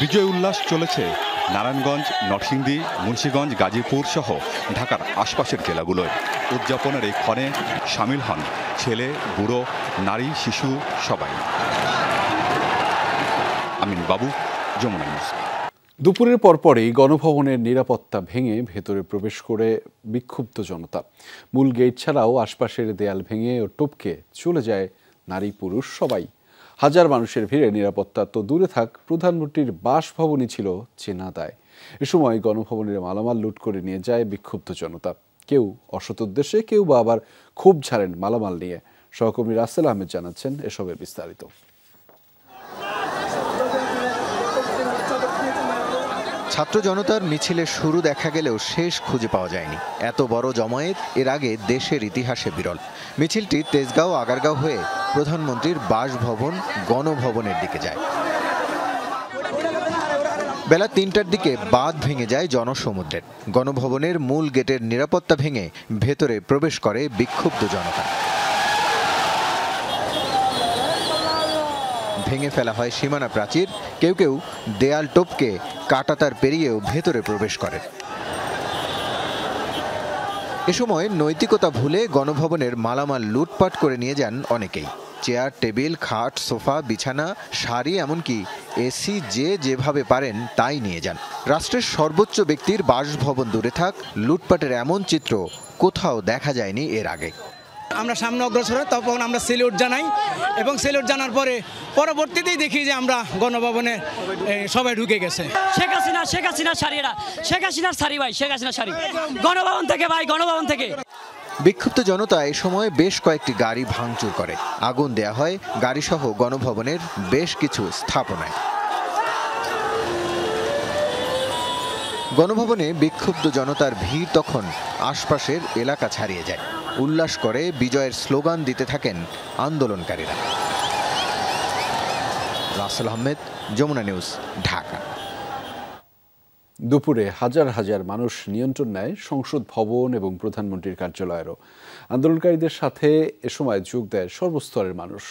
বিজয় উল্লাস চলেছে নারায়ণগঞ্জ, নরসিংদী, মুন্সিগঞ্জ, গাজীপুর সহ ঢাকার আশপাশের জেলাগুলোয়। উদযাপনের এই ক্ষণে সামিল হন ছেলে, বুড়ো, নারী, শিশু সবাই। আমিন বাবু, যমুনা নিউজ। দুপুরের পরপরই গণভবনের নিরাপত্তা ভেঙে ভেতরে প্রবেশ করে বিক্ষুব্ধ জনতা। মূল গেট ছাড়াও আশপাশের দেয়াল ভেঙে ও টপকে চলে যায় নারী পুরুষ সবাই। হাজার মানুষের ভিড়ে নিরাপত্তা তো দূরে থাক, প্রধানমন্ত্রীর বাসভবনই ছিল চেনা দায়। এ সময় গণভবনের মালামাল লুট করে নিয়ে যায় বিক্ষুব্ধ জনতা। কেউ অসৎ উদ্দেশ্যে, কেউ বা আবার ক্ষোভ ঝাড়েন মালামাল নিয়ে। সহকর্মী রাসেল আহমেদ জানাচ্ছেন এসবের বিস্তারিত। ছাত্র জনতার মিছিলের শুরু দেখা গেলেও শেষ খুঁজে পাওয়া যায়নি। এত বড় জমায়েত এর আগে দেশের ইতিহাসে বিরল। মিছিলটি তেজগাঁও আগারগাঁও হয়ে প্রধানমন্ত্রীর বাসভবন গণভবনের দিকে যায়। বেলা ৩টার দিকে বাঁধ ভেঙে যায় জনসমুদ্রের। গণভবনের মূল গেটের নিরাপত্তা ভেঙে ভেতরে প্রবেশ করে বিক্ষুব্ধ জনতা। ভেঙে ফেলা হয় সীমানা প্রাচীর, কেউ কেউ দেয়াল টপকে কাঁটাতার পেরিয়েও ভেতরে প্রবেশ করে। এ সময় নৈতিকতা ভুলে গণভবনের মালামাল লুটপাট করে নিয়ে যান অনেকেই। চেয়ার, টেবিল, খাট, সোফা, বিছানা, শাড়ি, এমনকি এসি যে যেভাবে পারেন তাই নিয়ে যান। রাষ্ট্রের সর্বোচ্চ ব্যক্তির বাসভবন দূরে থাক, লুটপাটের এমন চিত্র কোথাও দেখা যায়নি এর আগে। আমরা সামনে অগ্রসর হই, তখন আমরা সেলিউট জানাই এবং সেলিউট জানার পরে পরবর্তীতেই দেখি যে আমরা গণভবনে সবাই ঢুকে গেছে। শেখ হাসিনার শাড়িরা, শেখ হাসিনার শাড়ি ভাই, শেখ হাসিনার শাড়ি গণভবন থেকে ভাই, গণভবন থেকে। বিক্ষুব্ধ জনতা এ সময় বেশ কয়েকটি গাড়ি ভাঙচুর করে। আগুন দেয়া হয় গাড়িসহ গণভবনের বেশ কিছু স্থাপনায়। গণভবনে বিক্ষুব্ধ জনতার ভিড় তখন আশপাশের এলাকা ছাড়িয়ে যায়। উল্লাস করে বিজয়ের স্লোগান দিতে থাকেন আন্দোলনকারীরা। রাসেল আহমেদ, যমুনা নিউজ, ঢাকা। দুপুরে হাজার হাজার মানুষ নিয়ন্ত্রণ নেয় সংসদ ভবন এবং প্রধানমন্ত্রীর কার্যালয়েরও। আন্দোলনকারীদের সাথে এ সময় যোগ দেয় সর্বস্তরের মানুষ।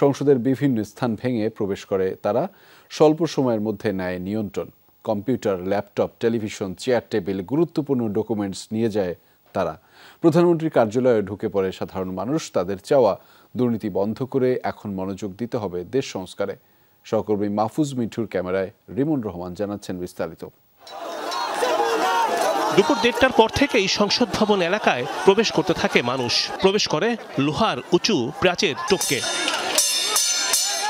সংসদের বিভিন্ন স্থান ভেঙে প্রবেশ করে তারা। স্বল্প সময়ের মধ্যে নেয় নিয়ন্ত্রণ। Computer, laptop, television, chair, table, গুরুত্বপূর্ণ ডকুমেন্টস নিয়ে যায় তারা। প্রধানমন্ত্রীর কার্যালয়ে ঢুকে পড়ে সাধারণ মানুষ। তাদের চাওয়া, দুর্নীতি বন্ধ করে এখন মনোযোগ দিতে হবে দেশ সংস্কারে। সহকর্মী মাহফুজ মিঠুর ক্যামেরায় রিমন রহমান জানাচ্ছেন বিস্তারিত। দুপুর 1:30টার পর থেকেই সংসদ ভবন এলাকায় প্রবেশ করতে থাকে মানুষ। প্রবেশ করে লোহার উঁচু প্রাচীর টপকে।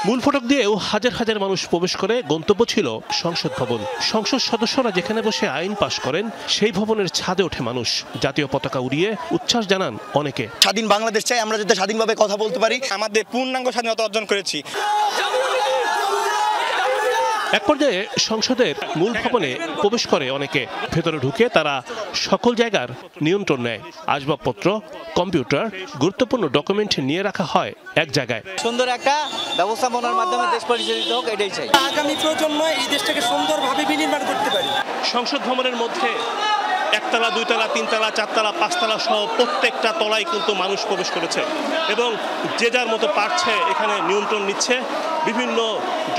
মূল ফটক দিয়েও হাজার হাজার মানুষ প্রবেশ করে। গন্তব্য ছিল সংসদ ভবন। সংসদ সদস্যরা যেখানে বসে আইন পাশ করেন সেই ভবনের ছাদে ওঠে মানুষ। জাতীয় পতাকা উড়িয়ে উচ্ছ্বাস জানান অনেকে। স্বাধীন বাংলাদেশ চাই, আমরা যাতে স্বাধীনভাবে কথা বলতে পারি। আমাদের পূর্ণাঙ্গ স্বাধীনতা অর্জন করেছি। এক পর্যায়ে সংসদের মূল ভবনে প্রবেশ করে অনেকে। ভেতরে ঢুকে তারা সকল জায়গার নিয়ন্ত্রণ নেয়। আসবাবপত্র, কম্পিউটার, গুরুত্বপূর্ণ ডকুমেন্ট নিয়ে রাখা হয় এক জায়গায়। সুন্দর একটা ব্যবস্থাপনার মাধ্যমে দেশ পরিচালিত হোক, এটাই চাই। আগামী প্রজন্ম এই দেশটাকে সুন্দরভাবে বিনির্মাণ করতে পারে। সংসদ ভবনের মধ্যে একতলা, দুইতলা, তিনতলা, চারতলা, পাঁচতলা সহ প্রত্যেকটা তলায় কিন্তু মানুষ প্রবেশ করেছে এবং যে যার মতো পারছে এখানে নিয়ন্ত্রণ নিচ্ছে। বিভিন্ন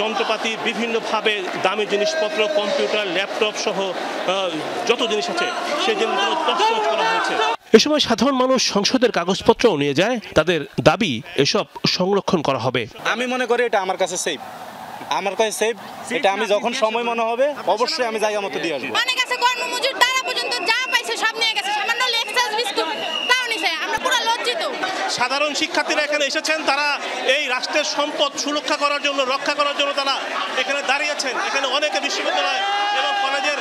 যন্ত্রপাতি, বিভিন্নভাবে দামি জিনিসপত্র, কম্পিউটার, ল্যাপটপ সহ যত জিনিস আছে সেই জিনিসগুলো তছনছ করা হয়েছে। এ সময় সাধারণ মানুষ সংসদের কাগজপত্রও নিয়ে যায়। তাদের দাবি এসব সংরক্ষণ করা হবে। আমি মনে করি এটা আমার কাছে সেফ। আমার কাছে সেফ, এটা আমি যখন সময় মনে হবে অবশ্যই আমি জায়গা মতো দিয়ে আসবো। অনেক আছে কর্মমজুর, তারা পর্যন্ত যা পাইছে সব নিয়ে গেছে, সামান্য লেক্সাস বিস্কুট তাও নিছে। আমরা পুরো লজ্জিত। সাধারণ শিক্ষার্থীরা এখানে এসেছেন, তারা এই রাষ্ট্রের সম্পদ সুরক্ষা করার জন্য, রক্ষা করার জন্য তারা এখানে দাঁড়িয়েছেন। এখানে অনেকে বিশ্ববিদ্যালয় এবং কলেজের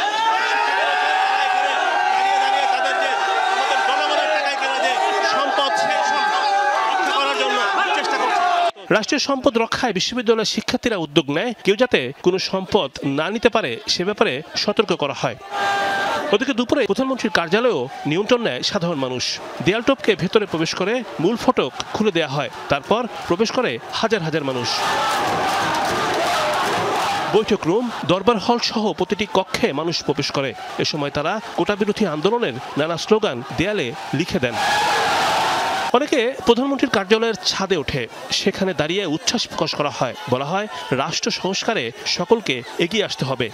তাদের যে আমাদের জনগণের টাকায় কেনা যে সম্পদ, সেই সম্পদ রক্ষা করার জন্য চেষ্টা করছে। রাষ্ট্রীয় সম্পদ রক্ষায় বিশ্ববিদ্যালয়ের শিক্ষার্থীরা উদ্যোগ নেয়, কেউ যাতে কোনো সম্পদ না নিতে পারে সে ব্যাপারে সতর্ক করা হয়। ওদিকে দুপুরে প্রধানমন্ত্রীর কার্যালয়েও নিয়ন্ত্রণ নেয় সাধারণ মানুষ। দেয়াল টপকে ভেতরে প্রবেশ করে মূল ফটক খুলে দেওয়া হয়, তারপর প্রবেশ করে হাজার হাজার মানুষ। বৈঠক রুম, দরবার হল সহ প্রতিটি কক্ষে মানুষ প্রবেশ করে। এ সময় তারা কোটা বিরোধী আন্দোলনের নানা স্লোগান দেয়ালে লিখে দেন। অনেকে প্রধানমন্ত্রীর কার্যালয়ের ছাদে ওঠে, সেখানে দাঁড়িয়ে উচ্ছ্বাস প্রকাশ করা হয়। বলা হয় রাষ্ট্র সংস্কারে সকলকে এগিয়ে আসতে হবে।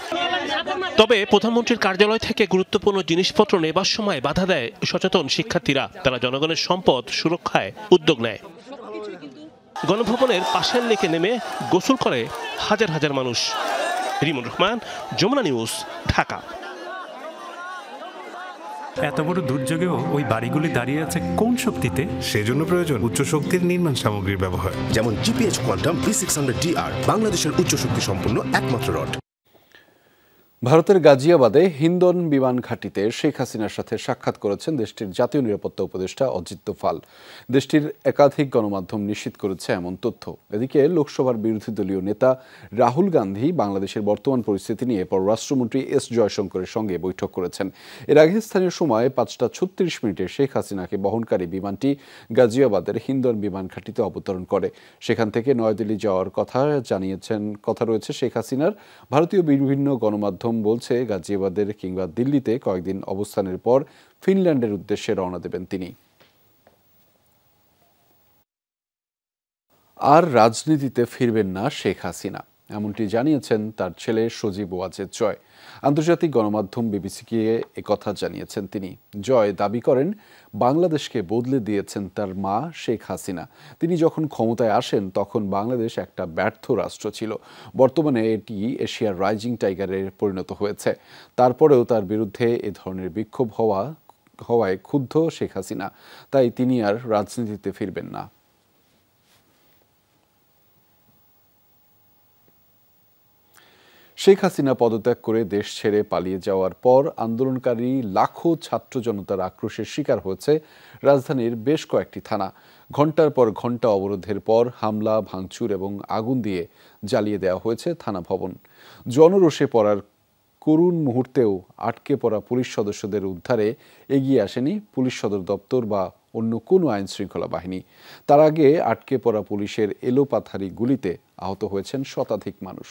তবে প্রধানমন্ত্রীর কার্যালয় থেকে গুরুত্বপূর্ণ জিনিসপত্র নেবার সময় বাধা দেয় সচেতন শিক্ষার্থীরা। তারা জনগণের সম্পদ সুরক্ষায় উদ্যোগ নেয়। গণভবনের পাশের লেকে নেমে গোসল করে হাজার হাজার মানুষ। রিমন রহমান, যমুনা নিউজ, ঢাকা। এত বড় দুর্যোগেও ওই বাড়িগুলি দাঁড়িয়ে আছে কোন শক্তিতে? সেজন্য প্রয়োজন উচ্চ শক্তির নির্মাণ সামগ্রীর ব্যবহার, যেমন জিপিএইচ কোয়ান্টাম B600DR, বাংলাদেশের উচ্চ শক্তি সম্পন্ন একমাত্র রড। ভারতের গাজিয়াবাদে হিন্দন বিমান ঘাঁটিতে শেখ হাসিনার সাথে সাক্ষাৎ করেছেন দেশটির জাতীয় নিরাপত্তা উপদেষ্টা অজিত দোভাল। দেশটির একাধিক গণমাধ্যম নিশ্চিত করেছে এমন তথ্য। এদিকে লোকসভার বিরোধী দলীয় নেতা রাহুল গান্ধী বাংলাদেশের বর্তমান পরিস্থিতি নিয়ে পররাষ্ট্রমন্ত্রী এস জয়শঙ্করের সঙ্গে বৈঠক করেছেন। এর আগে স্থানীয় সময় 5:36 শেখ হাসিনাকে বহনকারী বিমানটি গাজিয়াবাদের হিন্দন বিমান ঘাঁটিতে অবতরণ করে। সেখান থেকে নয়াদিল্লি যাওয়ার কথা রয়েছে শেখ হাসিনার। ভারতীয় বিভিন্ন গণমাধ্যম বলছে গাজিয়াবাদের কিংবা দিল্লিতে কয়েকদিন অবস্থানের পর ফিনল্যান্ডের উদ্দেশ্যে রওনা দেবেন তিনি। আর রাজনীতিতে ফিরবেন না শেখ হাসিনা, এমনটি জানিয়েছেন তার ছেলে সজীব ওয়াজেদ জয়। আন্তর্জাতিক গণমাধ্যম বিবিসিকে একথা জানিয়েছেন তিনি। জয় দাবি করেন বাংলাদেশকে বদলে দিয়েছেন তার মা শেখ হাসিনা। তিনি যখন ক্ষমতায় আসেন তখন বাংলাদেশ একটা ব্যর্থ রাষ্ট্র ছিল। বর্তমানে এটি এশিয়ার রাইজিং টাইগারে পরিণত হয়েছে। তারপরেও তার বিরুদ্ধে এ ধরনের বিক্ষোভ হওয়ায় ক্ষুব্ধ শেখ হাসিনা, তাই তিনি আর রাজনীতিতে ফিরবেন না। শেখ হাসিনা পদত্যাগ করে দেশ ছেড়ে পালিয়ে যাওয়ার পর আন্দোলনকারী লাখো ছাত্র জনতার আক্রোশের শিকার হয়েছে রাজধানীর বেশ কয়েকটি থানা। ঘণ্টার পর ঘণ্টা অবরোধের পর হামলা, ভাঙচুর এবং আগুন দিয়ে জ্বালিয়ে দেওয়া হয়েছে থানা ভবন। জনরোষে পড়ার করুণ মুহূর্তেও আটকে পড়া পুলিশ সদস্যদের উদ্ধারে এগিয়ে আসেনি পুলিশ সদর দপ্তর বা অন্য কোনো আইন শৃঙ্খলা বাহিনী। তার আগে আটকে পড়া পুলিশের এলোপাথারি গুলিতে আহত হয়েছেন শতাধিক মানুষ।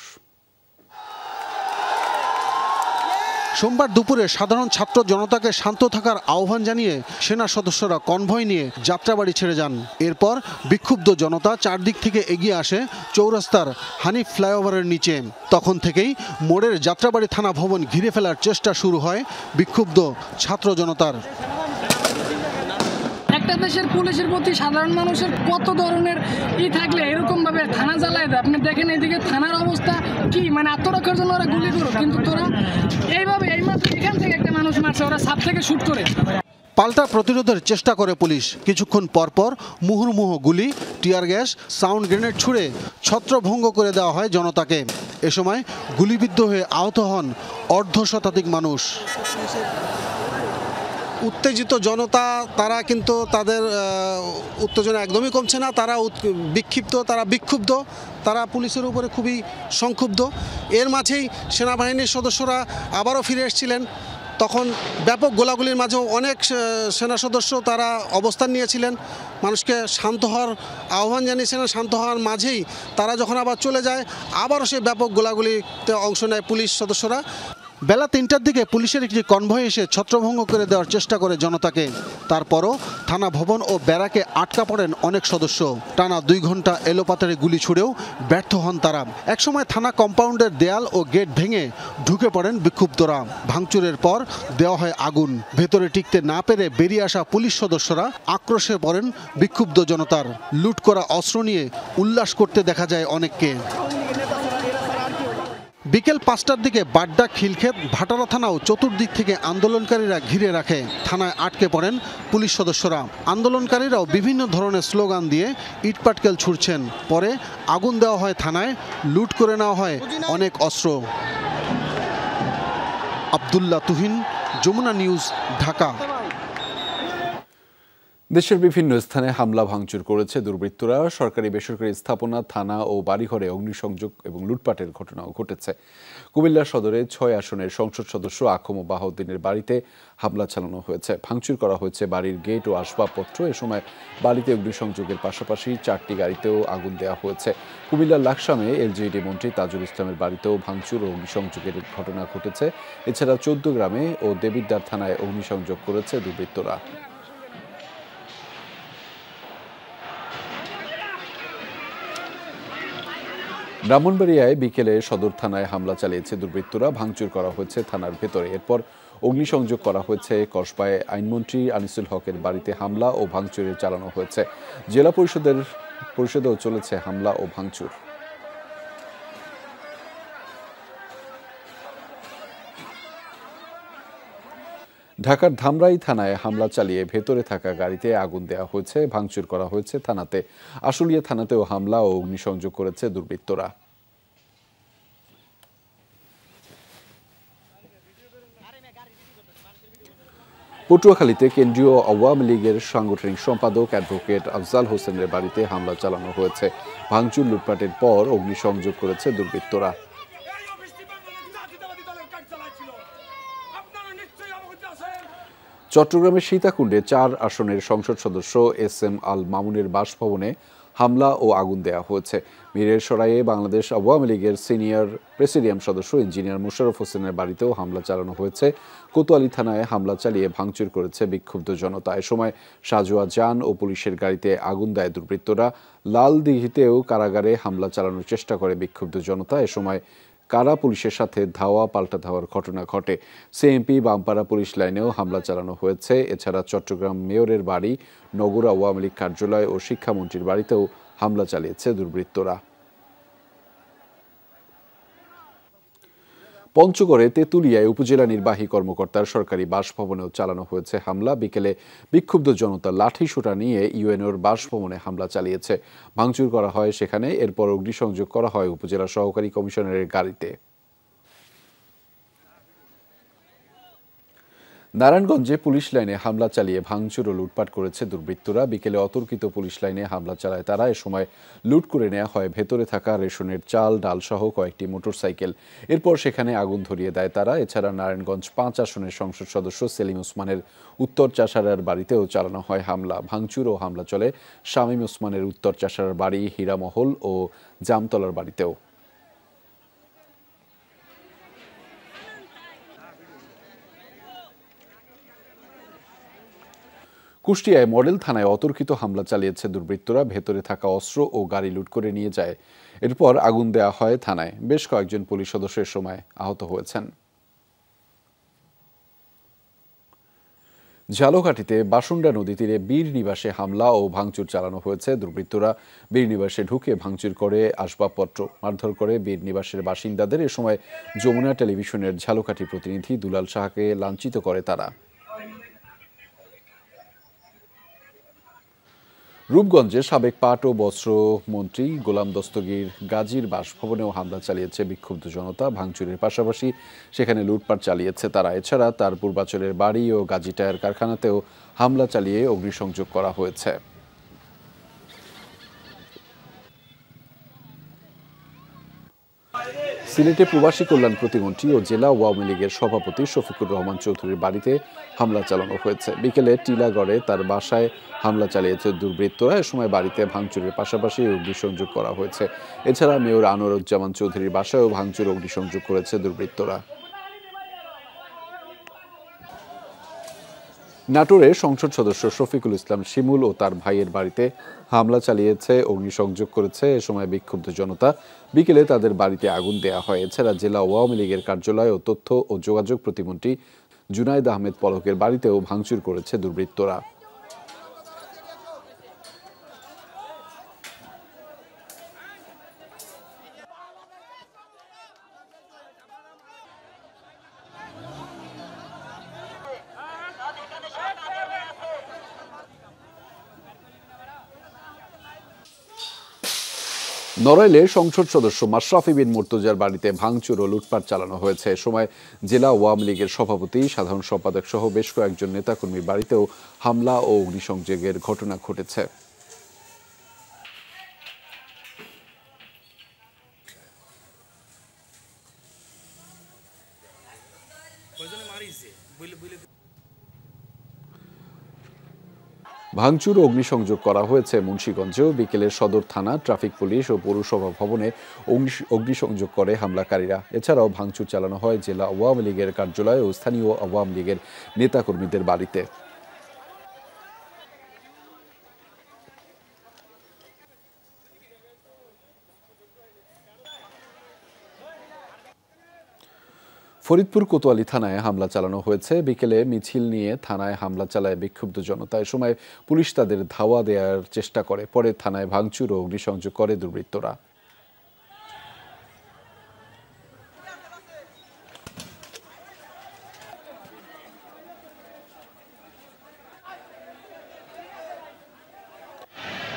সোমবার দুপুরে সাধারণ ছাত্র জনতাকে শান্ত থাকার আহ্বান জানিয়ে সেনা সদস্যরা কনভয় নিয়ে যাত্রাবাড়ি ছেড়ে যান। এরপর বিক্ষুব্ধ জনতা চারদিক থেকে এগিয়ে আসে চৌরাস্তার হানিফ ফ্লাইওভারের নিচে। তখন থেকেই মোড়ের যাত্রাবাড়ি থানা ভবন ঘিরে ফেলার চেষ্টা শুরু হয় বিক্ষুব্ধ ছাত্র জনতার। একটা দেশের পুলিশের প্রতি সাধারণ মানুষের কত ধরনের থাকলে এরকম ভাবে থানা জ্বালায় দেয়। আপনি দেখেন এইদিকে থানার অবস্থা কি, মানে আত্মরক্ষার জন্য ওরা গুলি করো, কিন্তু তোরা এইভাবে এইমাত্র এখান থেকে একটা মানুষ মারছে, ওরা সাপ থেকে শুট করে। পাল্টা প্রতিরোধের চেষ্টা করে পুলিশ। কিছুক্ষণ পরপর মুহুর্মুহু গুলি, টিয়ার গ্যাস, সাউন্ড গ্রেনেড ছুড়ে ছত্রভঙ্গ করে দেওয়া হয় জনতাকে। এ সময় গুলিবিদ্ধ হয়ে আহত হন অর্ধশতাধিক মানুষ। উত্তেজিত জনতা, তারা কিন্তু তাদের উত্তেজনা একদমই কমছে না। তারা বিক্ষিপ্ত, তারা বিক্ষুব্ধ, তারা পুলিশের উপরে খুবই সংক্ষুব্ধ। এর মাঝেই সেনাবাহিনীর সদস্যরা আবারও ফিরে এসেছিলেন। তখন ব্যাপক গোলাগুলির মাঝেও অনেক সেনা সদস্য তারা অবস্থান নিয়েছিলেন, মানুষকে শান্ত হওয়ার আহ্বান জানিয়েছিলেন। শান্ত হওয়ার মাঝেই তারা যখন আবার চলে যায়, আবারও সেই ব্যাপক গোলাগুলিতে অংশ নেয় পুলিশ সদস্যরা। বেলা ৩টার দিকে পুলিশের একটি কনভয় এসে ছত্রভঙ্গ করে দেওয়ার চেষ্টা করে জনতাকে। তারপরও থানা ভবন ও ব্যারাকে আটকা পড়েন অনেক সদস্য। টানা 2 ঘন্টা এলোপাতাড়ি গুলি ছুড়েও ব্যর্থ হন তারা। একসময় থানা কম্পাউন্ডের দেয়াল ও গেট ভেঙে ঢুকে পড়েন বিক্ষুব্ধরা। ভাঙচুরের পর দেওয়া হয় আগুন। ভেতরে টিকতে না পেরে বেরিয়ে আসা পুলিশ সদস্যরা আক্রোশে পড়েন বিক্ষুব্ধ জনতার। লুট করা অস্ত্র নিয়ে উল্লাস করতে দেখা যায় অনেককে। বিকেল 5টার দিকে বাড্ডা, খিলক্ষেত, ভাটারা থানাও চতুর্দিক থেকে আন্দোলনকারীরা ঘিরে রাখে। থানায় আটকে পড়েন পুলিশ সদস্যরা। আন্দোলনকারীরাও বিভিন্ন ধরনের স্লোগান দিয়ে ইটপাটকেল ছুড়ছেন। পরে আগুন দেওয়া হয় থানায়, লুট করে নেওয়া হয় অনেক অস্ত্র। আব্দুল্লাহ তুহিন, যমুনা নিউজ, ঢাকা। দেশের বিভিন্ন স্থানে হামলা ভাঙচুর করেছে দুর্বৃত্তরা। সরকারি বেসরকারি স্থাপনা, থানা ও বাড়িঘরে অগ্নিসংযোগ এবং লুটপাটের ঘটনাও ঘটেছে। কুমিল্লা সদরে 6 আসনের সংসদ সদস্য আখম বাহাউদ্দিনের বাড়িতে হামলা চালানো হয়েছে। ভাঙচুর করা হয়েছে বাড়ির গেট ও আসবাবপত্র। এ সময় বাড়িতে অগ্নিসংযোগের পাশাপাশি 4টি গাড়িতেও আগুন দেওয়া হয়েছে। কুমিল্লার লাকসামে এলজেডি মন্ত্রী তাজুল ইসলামের বাড়িতেও ভাঙচুর ও অগ্নিসংযোগের ঘটনা ঘটেছে। এছাড়া 14 গ্রামে ও দেবিদ্বার থানায় অগ্নিসংযোগ করেছে দুর্বৃত্তরা। ব্রাহ্মণবাড়িয়ায় বিকেলে সদর থানায় হামলা চালিয়েছে দুর্বৃত্তরা। ভাঙচুর করা হয়েছে থানার ভেতরে। এরপর অগ্নিসংযোগ করা হয়েছে কসবায় আইনমন্ত্রী আনিসুল হকের বাড়িতে হামলা ও ভাঙচুরে চালানো হয়েছে। জেলা পরিষদেও চলেছে হামলা ও ভাঙচুর। ঢাকার ধামরাই থানায় হামলা চালিয়ে ভেতরে থাকা গাড়িতে আগুন দেওয়া হয়েছে। ভাঙচুর করা হয়েছে থানাতে। আশুলিয়া থানাতেও হামলা ও অগ্নিসংযোগ করেছে দুর্বৃত্তরা। পটুয়াখালীতে কেন্দ্রীয় আওয়ামী লীগের সাংগঠনিক সম্পাদক অ্যাডভোকেট আফজাল হোসেনের বাড়িতে হামলা চালানো হয়েছে। ভাঙচুর লুটপাটের পর অগ্নিসংযোগ করেছে দুর্বৃত্তরা। চট্টগ্রামের সীতাকুণ্ডে 4 আসনের সংসদ সদস্য SM আল মামুনের বাসভবনে হামলা ও আগুন দেওয়া হয়েছে। মিরেরসরাইয়ে বাংলাদেশ আওয়ামী লীগের সিনিয়র প্রেসিডিয়াম সদস্য ইঞ্জিনিয়ার মোশাররফ হোসেনের বাড়িতেও হামলা চালানো হয়েছে। কোতোয়ালি থানায় হামলা চালিয়ে ভাঙচুর করেছে বিক্ষুব্ধ জনতা। এ সময় সাজোয়া যান ও পুলিশের গাড়িতে আগুন দেয় দুর্বৃত্তরা। লালদিঘিতেও কারাগারে হামলা চালানোর চেষ্টা করে বিক্ষুব্ধ জনতা। এ সময় কারা পুলিশের সাথে ধাওয়া পাল্টা ধাওয়ার ঘটনা ঘটে। সিএমপি বামপাড়া পুলিশ লাইনেও হামলা চালানো হয়েছে। এছাড়া চট্টগ্রাম মেয়রের বাড়ি, নগর আওয়ামী লীগ কার্যালয় ও শিক্ষামন্ত্রীর বাড়িতেও হামলা চালিয়েছে দুর্বৃত্তরা। পঞ্চগড়ে তেঁতুলিয়ায় উপজেলা নির্বাহী কর্মকর্তার সরকারি বাসভবনেও চালানো হয়েছে হামলা। বিকেলে বিক্ষুব্ধ জনতা লাঠি সোঁটা নিয়ে ইউএনওর বাসভবনে হামলা চালিয়েছে। ভাঙচুর করা হয় সেখানে। এরপর অগ্নিসংযোগ করা হয় উপজেলা সহকারী কমিশনারের গাড়িতে। নারায়ণগঞ্জে পুলিশ লাইনে হামলা চালিয়ে ভাঙচুর ও লুটপাট করেছে দুর্বৃত্তরা। বিকেলে অতর্কিত পুলিশ লাইনে হামলা চালায় তারা। এ সময় লুট করে নেওয়া হয় ভেতরে থাকা রেশনের চাল, ডাল সহ কয়েকটি মোটরসাইকেল। এরপর সেখানে আগুন ধরিয়ে দেয় তারা। এছাড়া নারায়ণগঞ্জ 5 আসনের সংসদ সদস্য সেলিম ওসমানের উত্তর চাষারার বাড়িতেও চালানো হয় হামলা। ভাঙচুর ও হামলা চলে শামীম ওসমানের উত্তর চাষারার বাড়ি, হীরামহল ও জামতলার বাড়িতেও। কুষ্টিয়ায় মডেল থানায় অতর্কিত হামলা চালিয়েছে দুর্বৃত্তরা। ভেতরে থাকা অস্ত্র ও গাড়ি লুট করে নিয়ে যায়। এরপর আগুন দেওয়া হয় থানায়। বেশ কয়েকজন পুলিশ সদস্যের সময় আহত হয়েছেন। ঝালকাঠিতে বাসুন্ডা নদী তীরে বীর নিবাসে হামলা ও ভাঙচুর চালানো হয়েছে। দুর্বৃত্তরা বীর নিবাসে ঢুকে ভাঙচুর করে আসবাবপত্র মারধর করে বীর নিবাসের বাসিন্দাদের। এ সময় যমুনা টেলিভিশনের ঝালকাঠি প্রতিনিধি দুলাল সাহাকে লাঞ্ছিত করে তারা। রূপগঞ্জে সাবেক পাট ও বস্ত্র মন্ত্রী গোলাম দস্তগীর গাজীর বাসভবনেও হামলা চালিয়েছে বিক্ষুব্ধ জনতা। ভাঙচুরের পাশাপাশি সেখানে লুটপাট চালিয়েছে তারা। এছাড়া তার পূর্বাচলের বাড়ি ও গাজী টায়ার কারখানাতেও হামলা চালিয়ে অগ্নিসংযোগ করা হয়েছে। সিলেটে প্রবাসী কল্যাণ প্রতিমন্ত্রী ও জেলা আওয়ামী লীগের সভাপতি শফিকুর রহমান চৌধুরীর বাড়িতে হামলা চালানো হয়েছে। বিকেলে টিলাগড়ে তার বাসায় হামলা চালিয়েছে দুর্বৃত্তরা। এ সময় বাড়িতে ভাঙচুরের পাশাপাশি অগ্নিসংযোগ করা হয়েছে। এছাড়া মেয়র আনোয়ারুজ্জামান চৌধুরীর বাসায়ও ভাঙচুর অগ্নিসংযোগ করেছে দুর্বৃত্তরা। নাটোরে সংসদ সদস্য শফিকুল ইসলাম শিমুল ও তার ভাইয়ের বাড়িতে হামলা চালিয়েছে, অগ্নিসংযোগ করেছে। এ সময় বিক্ষুব্ধ জনতা। বিকেলে তাদের বাড়িতে আগুন দেওয়া হয়। এছাড়া জেলা আওয়ামী লীগের কার্যালয় ও তথ্য ও যোগাযোগ প্রতিমন্ত্রী জুনায়েদ আহমেদ পলকের বাড়িতেও ভাঙচুর করেছে দুর্বৃত্তরা। নড়াইলে সংসদ সদস্য মাশরাফি বিন মুর্তজার বাড়িতে ভাঙচুর ও লুটপাট চালানো হয়েছে। এ সময় জেলা আওয়ামী লীগের সভাপতি, সাধারণ সম্পাদক সহ বেশ কয়েকজন নেতাকর্মীর বাড়িতেও হামলা ও অগ্নিসংযোগের ঘটনা ঘটেছে। ভাঙচুর ও অগ্নিসংযোগ করা হয়েছে মুন্সিগঞ্জেও। বিকেলে সদর থানা, ট্রাফিক পুলিশ ও পৌরসভা ভবনে অগ্নিসংযোগ করে হামলাকারীরা। এছাড়াও ভাঙচুর চালানো হয় জেলা আওয়ামী লীগের কার্যালয় ও স্থানীয় আওয়ামী লীগের নেতাকর্মীদের বাড়িতে। ফরিদপুর কোতোয়ালি থানায় হামলা চালানো হয়েছে। বিকেলে মিছিল নিয়ে থানায় হামলা চালায় বিক্ষুব্ধ জনতা। এ সময় পুলিশ তাদের ধাওয়া দেওয়ার চেষ্টা করে। পরে থানায় ভাঙচুর ও অগ্নিসংযোগ করে দুর্বৃত্তরা।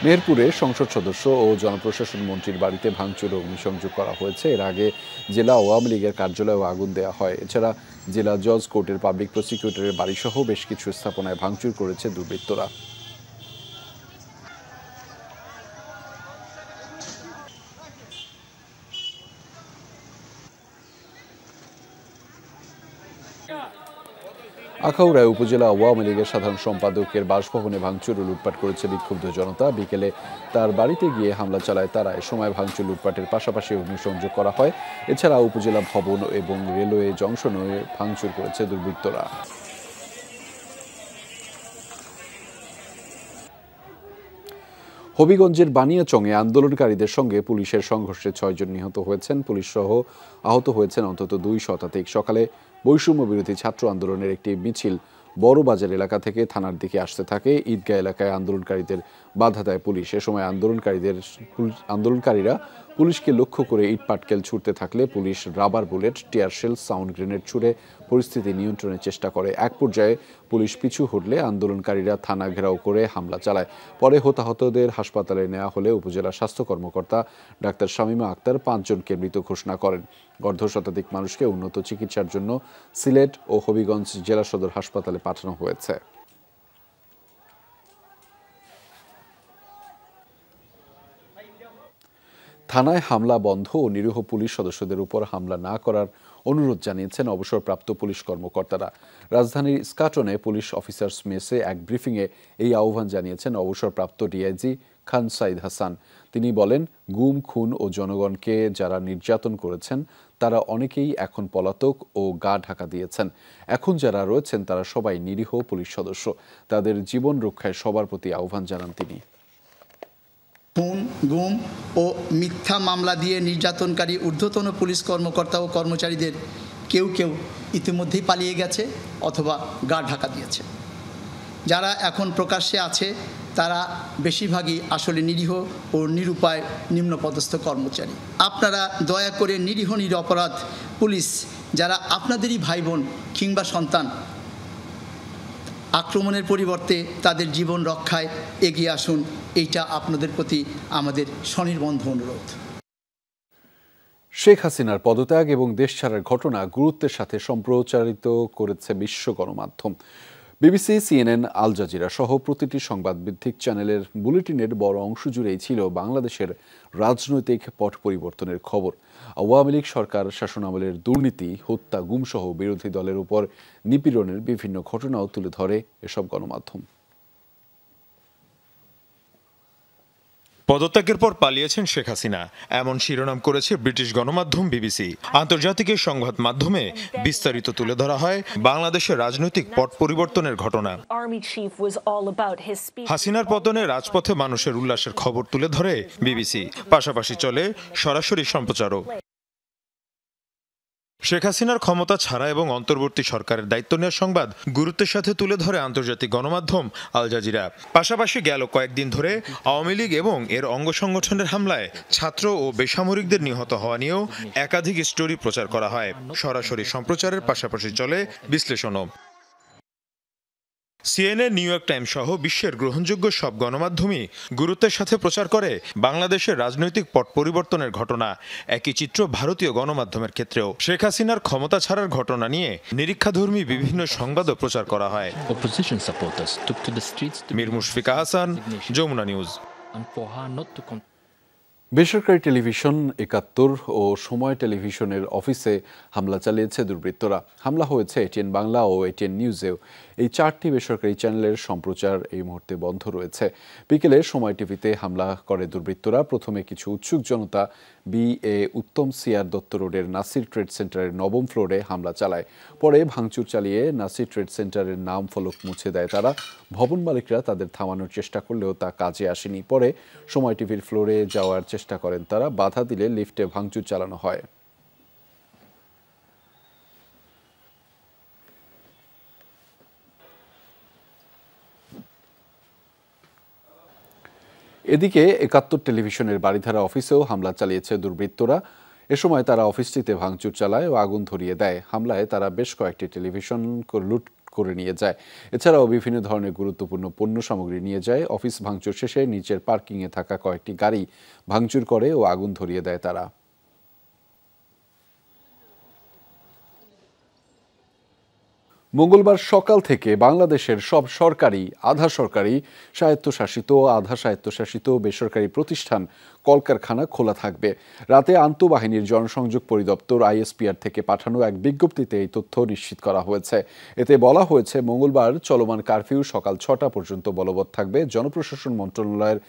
মেহেরপুরে সংসদ সদস্য ও জনপ্রশাসন মন্ত্রীর বাড়িতে ভাঙচুর ও অগ্নিসংযোগ করা হয়েছে। এর আগে জেলা আওয়ামী লীগের কার্যালয়েও আগুন দেওয়া হয়। এছাড়া জেলা জজ কোর্টের পাবলিক প্রসিকিউটরের বাড়িসহ বেশ কিছু স্থাপনায় ভাঙচুর করেছে দুর্বৃত্তরা। আখাউড়ায় উপজেলা আওয়ামী লীগের সাধারণ সম্পাদকের বাসভবনে ভাঙচুর ও লুটপাট করেছে বিক্ষুব্ধ জনতা। বিকেলে তার বাড়িতে গিয়ে হামলা চালায় তারা। এ সময় ভাঙচুর লুটপাটের পাশাপাশি অগ্নিসংযোগ করা হয়। এছাড়া উপজেলা ভবন এবং রেলওয়ে জংশনে ভাঙচুর করেছে দুর্বৃত্তরা। হবিগঞ্জের বানিয়াচংয়ে আন্দোলনকারীদের সঙ্গে পুলিশের সংঘর্ষে 6 জন নিহত হয়েছেন। পুলিশ সহ আহত হয়েছেন অন্তত 2 শতাধিক। সকালে বৈষম্য বিরোধী ছাত্র আন্দোলনের একটি মিছিল বড় বাজার এলাকা থেকে থানার দিকে আসতে থাকে। ঈদগাহ এলাকায় আন্দোলনকারীদের বাধা দেয় পুলিশ। এ সময় আন্দোলনকারীরা পুলিশকে লক্ষ্য করে ইট পাটকেল ছুড়তে থাকলে police rubber bullet, tear shell, sound grenade ছুড়ে পরিস্থিতি নিয়ন্ত্রণের চেষ্টা করে। এক পর্যায়ে পুলিশ পিছু হটলে আন্দোলনকারীরা থানা ঘেরাও করে হামলা চালায়। পরে হতাহতদের হাসপাতালে নেওয়া হলে উপজেলা স্বাস্থ্য কর্মকর্তা ডাক্তার শামীমা আক্তার 5 জনকে মৃত ঘোষণা করেন। অর্ধশতাধিক মানুষকে উন্নত চিকিৎসার জন্য সিলেট ও হবিগঞ্জ জেলা সদর হাসপাতালে পাঠানো হয়েছে। থানায় হামলা বন্ধ ও নিরীহ পুলিশ সদস্যদের উপর হামলা না করার অনুরোধ জানিয়েছেন অবসরপ্রাপ্ত পুলিশ কর্মকর্তারা। রাজধানীর স্কাটনে পুলিশ অফিসার্স মেসে এক ব্রিফিংয়ে এই আহ্বান জানিয়েছেন অবসরপ্রাপ্ত ডিআইজি খান সাইদ হাসান। তিনি বলেন, গুম, খুন ও জনগণকে যারা নির্যাতন করেছেন তারা অনেকেই এখন পলাতক ও গা ঢাকা দিয়েছেন। এখন যারা রয়েছেন তারা সবাই নিরীহ পুলিশ সদস্য। তাদের জীবন রক্ষায় সবার প্রতি আহ্বান জানান তিনি। খুন, গুম ও মিথ্যা মামলা দিয়ে নির্যাতনকারী ঊর্ধ্বতন পুলিশ কর্মকর্তা ও কর্মচারীদের কেউ কেউ ইতিমধ্যেই পালিয়ে গেছে অথবা গা ঢাকা দিয়েছে। যারা এখন প্রকাশ্যে আছে তারা বেশিরভাগই আসলে নিরীহ ও নিরুপায় নিম্নপদস্থ কর্মচারী। আপনারা দয়া করে নিরীহ নিরপরাধ পুলিশ যারা আপনাদেরই ভাই বোন কিংবা সন্তান, আক্রমণের পরিবর্তে তাদের জীবন রক্ষায় এগিয়ে আসুন। এইটা আপনাদের প্রতি আমাদের স্বনির্বন্ধ অনুরোধ। শেখ হাসিনার পদত্যাগ এবং দেশ ছাড়ার ঘটনা গুরুত্বের সাথে সম্প্রচারিত করেছে বিশ্ব গণমাধ্যম। বিবিসি, সিএনএন, আল জাজিরা সহ প্রতিটি সংবাদ ভিত্তিক চ্যানেলের বুলেটিনের বড় অংশ জুড়েই ছিল বাংলাদেশের রাজনৈতিক পট পরিবর্তনের খবর। আওয়ামী লীগ সরকার শাসনামলের দুর্নীতি, হত্যা, গুমসহ বিরোধী দলের উপর নিপীড়নের বিভিন্ন ঘটনাও তুলে ধরে এসব গণমাধ্যম। পদত্যাগের পর পালিয়েছেন শেখ হাসিনা, এমন শিরোনাম করেছে ব্রিটিশ গণমাধ্যম বিবিসি। আন্তর্জাতিক সংবাদ মাধ্যমে বিস্তারিত তুলে ধরা হয় বাংলাদেশের রাজনৈতিক পট পরিবর্তনের ঘটনা। হাসিনার পতনে রাজপথে মানুষের উল্লাসের খবর তুলে ধরে বিবিসি, পাশাপাশি চলে সরাসরি সম্প্রচারও। শেখ হাসিনার ক্ষমতা ছাড়া এবং অন্তর্বর্তী সরকারের দায়িত্ব নেওয়ার সংবাদ গুরুত্বের সাথে তুলে ধরে আন্তর্জাতিক গণমাধ্যম আল জাজিরা। পাশাপাশি গেল কয়েকদিন ধরে আওয়ামী লীগ এবং এর অঙ্গ সংগঠনের হামলায় ছাত্র ও বেসামরিকদের নিহত হওয়া নিয়েও একাধিক স্টোরি প্রচার করা হয়। সরাসরি সম্প্রচারের পাশাপাশি চলে বিশ্লেষণও। সিএনএন, নিউ ইয়র্ক টাইমস সহ বিশ্বের গ্রহণযোগ্য সব গণমাধ্যমই গুরুত্বের সাথে প্রচার করে বাংলাদেশের রাজনৈতিক পট পরিবর্তনের ঘটনা। একই চিত্র ভারতীয় গণমাধ্যমের ক্ষেত্রেও। শেখ হাসিনার ক্ষমতা ছাড়ার ঘটনা নিয়ে নিরীক্ষাধর্মী বিভিন্ন সংবাদও প্রচার করা হয়। মীর মুশফিকা হাসান, যমুনা নিউজ। বেসরকারি টেলিভিশন ৭১ ও সময় টেলিভিশনের অফিসে হামলা চালিয়েছে দুর্বৃত্তরা। হামলা হয়েছে এটিএন বাংলা ও এটিএন নিউজেও। এই ৪টি বেসরকারি চ্যানেলের সম্প্রচার এই মুহূর্তে বন্ধ রয়েছে। বিকেলে সময় টিভিতে হামলা করে দুর্বৃত্তরা। প্রথমে কিছু উৎসুক জনতা BA উত্তম সিআর দত্ত রোডের নাসির ট্রেড সেন্টারের ৯ম ফ্লোরে হামলা চালায়। পরে ভাঙচুর চালিয়ে নাসির ট্রেড সেন্টারের নাম ফলক মুছে দেয় তারা। ভবন মালিকরা তাদের থামানোর চেষ্টা করলেও তা কাজে আসেনি। পরে সময় টিভির ফ্লোরে যাওয়ার চেষ্টা করেন তারা। বাধা দিলে লিফটে ভাঙচুর চালানো হয়। এদিকে ৭১ টেলিভিশনের বারিধারা অফিসেও হামলা চালিয়েছে দুর্বৃত্তরা। এ সময় তারা অফিসটিতে ভাঙচুর চালায় ও আগুন ধরিয়ে দেয়। হামলায় তারা বেশ কয়েকটি টেলিভিশন লুট করে নিয়ে যায়। এছাড়াও বিভিন্ন ধরনের গুরুত্বপূর্ণ পণ্য সামগ্রী নিয়ে যায়। অফিস ভাঙচুর শেষে নিচের পার্কিংয়ে থাকা কয়েকটি গাড়ি ভাঙচুর করে ও আগুন ধরিয়ে দেয় তারা। মঙ্গলবার সকাল থেকে বাংলাদেশের সব সরকারি, আধা সরকারি, স্বায়ত্তশাসিত, আধা স্বায়ত্তশাসিত বেসরকারি প্রতিষ্ঠান, কলকারখানা খোলা থাকবে। রাতে আন্তঃবাহিনীর জনসংযোগ পরিদপ্তর ISPR থেকে পাঠানো এক বিজ্ঞপ্তিতে এই তথ্য নিশ্চিত করা হয়েছে। এতে বলা হয়েছে, মঙ্গলবার চলমান কারফিউ সকাল ৬টা পর্যন্ত বলবৎ থাকবে। জনপ্রশাসন মন্ত্রণালয়ের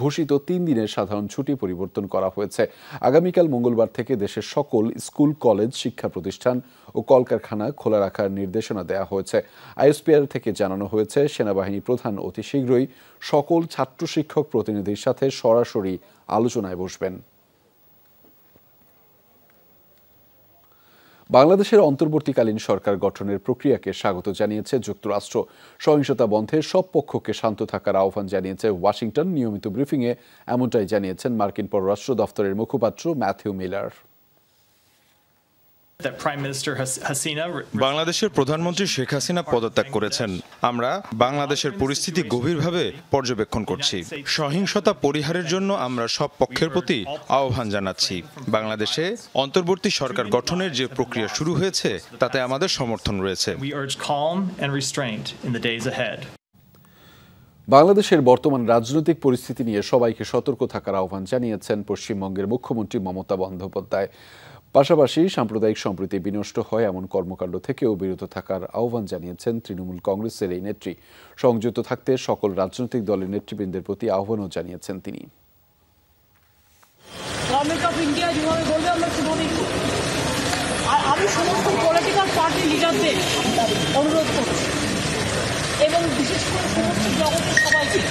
ঘোষিত ৩ দিনের সাধারণ ছুটি পরিবর্তন করা হয়েছে। আগামীকাল মঙ্গলবার থেকে দেশের সকল স্কুল, কলেজ, শিক্ষা প্রতিষ্ঠান ও কলকারখানা খোলা রাখার নির্দেশনা দেওয়া হয়েছে। ISPR থেকে জানানো হয়েছে, সেনাবাহিনী প্রধান অতি শীঘ্রই সকল ছাত্র শিক্ষক প্রতিনিধির সাথে সরাসরি আলোচনায় বসবেন। বাংলাদেশের অন্তর্বর্তীকালীন সরকার গঠনের প্রক্রিয়াকে স্বাগত জানিয়েছে যুক্তরাষ্ট্র। সহিংসতা বন্ধে সব পক্ষকে শান্ত থাকার আহ্বান জানিয়েছে ওয়াশিংটন। নিয়মিত ব্রিফিংয়ে এমনটাই জানিয়েছেন মার্কিন পররাষ্ট্র দফতরের মুখপাত্র ম্যাথিউ মিলার। বাংলাদেশের প্রধানমন্ত্রী শেখ হাসিনা পদত্যাগ করেছেন। আমরা বাংলাদেশের পরিস্থিতি গভীরভাবে পর্যবেক্ষণ করছি। সহিংসতা পরিহারের জন্য আমরা সব পক্ষের প্রতি আহ্বান জানাচ্ছি। বাংলাদেশে অন্তর্বর্তী সরকার গঠনের যে প্রক্রিয়া শুরু হয়েছে তাতে আমাদের সমর্থন রয়েছে। বাংলাদেশের বর্তমান রাজনৈতিক পরিস্থিতি নিয়ে সবাইকে সতর্ক থাকার আহ্বান জানিয়েছেন পশ্চিমবঙ্গের মুখ্যমন্ত্রী মমতা বন্দ্যোপাধ্যায়। পাশাপাশি সাম্প্রদায়িক সম্প্রীতি বিনষ্ট হয় এমন কর্মকাণ্ড থেকেও বিরত থাকার আহ্বান জানিয়েছেন তৃণমূল কংগ্রেসের এই নেত্রী। সংযত থাকতে সকল রাজনৈতিক দলের নেতৃবৃন্দের প্রতি আহ্বানও জানিয়েছেন তিনি। আমি সমস্ত পলিটিক্যাল পার্টি লিডারদের অনুরোধ করছি এবং বিশেষ করে সমস্ত জগতের সবাইকে,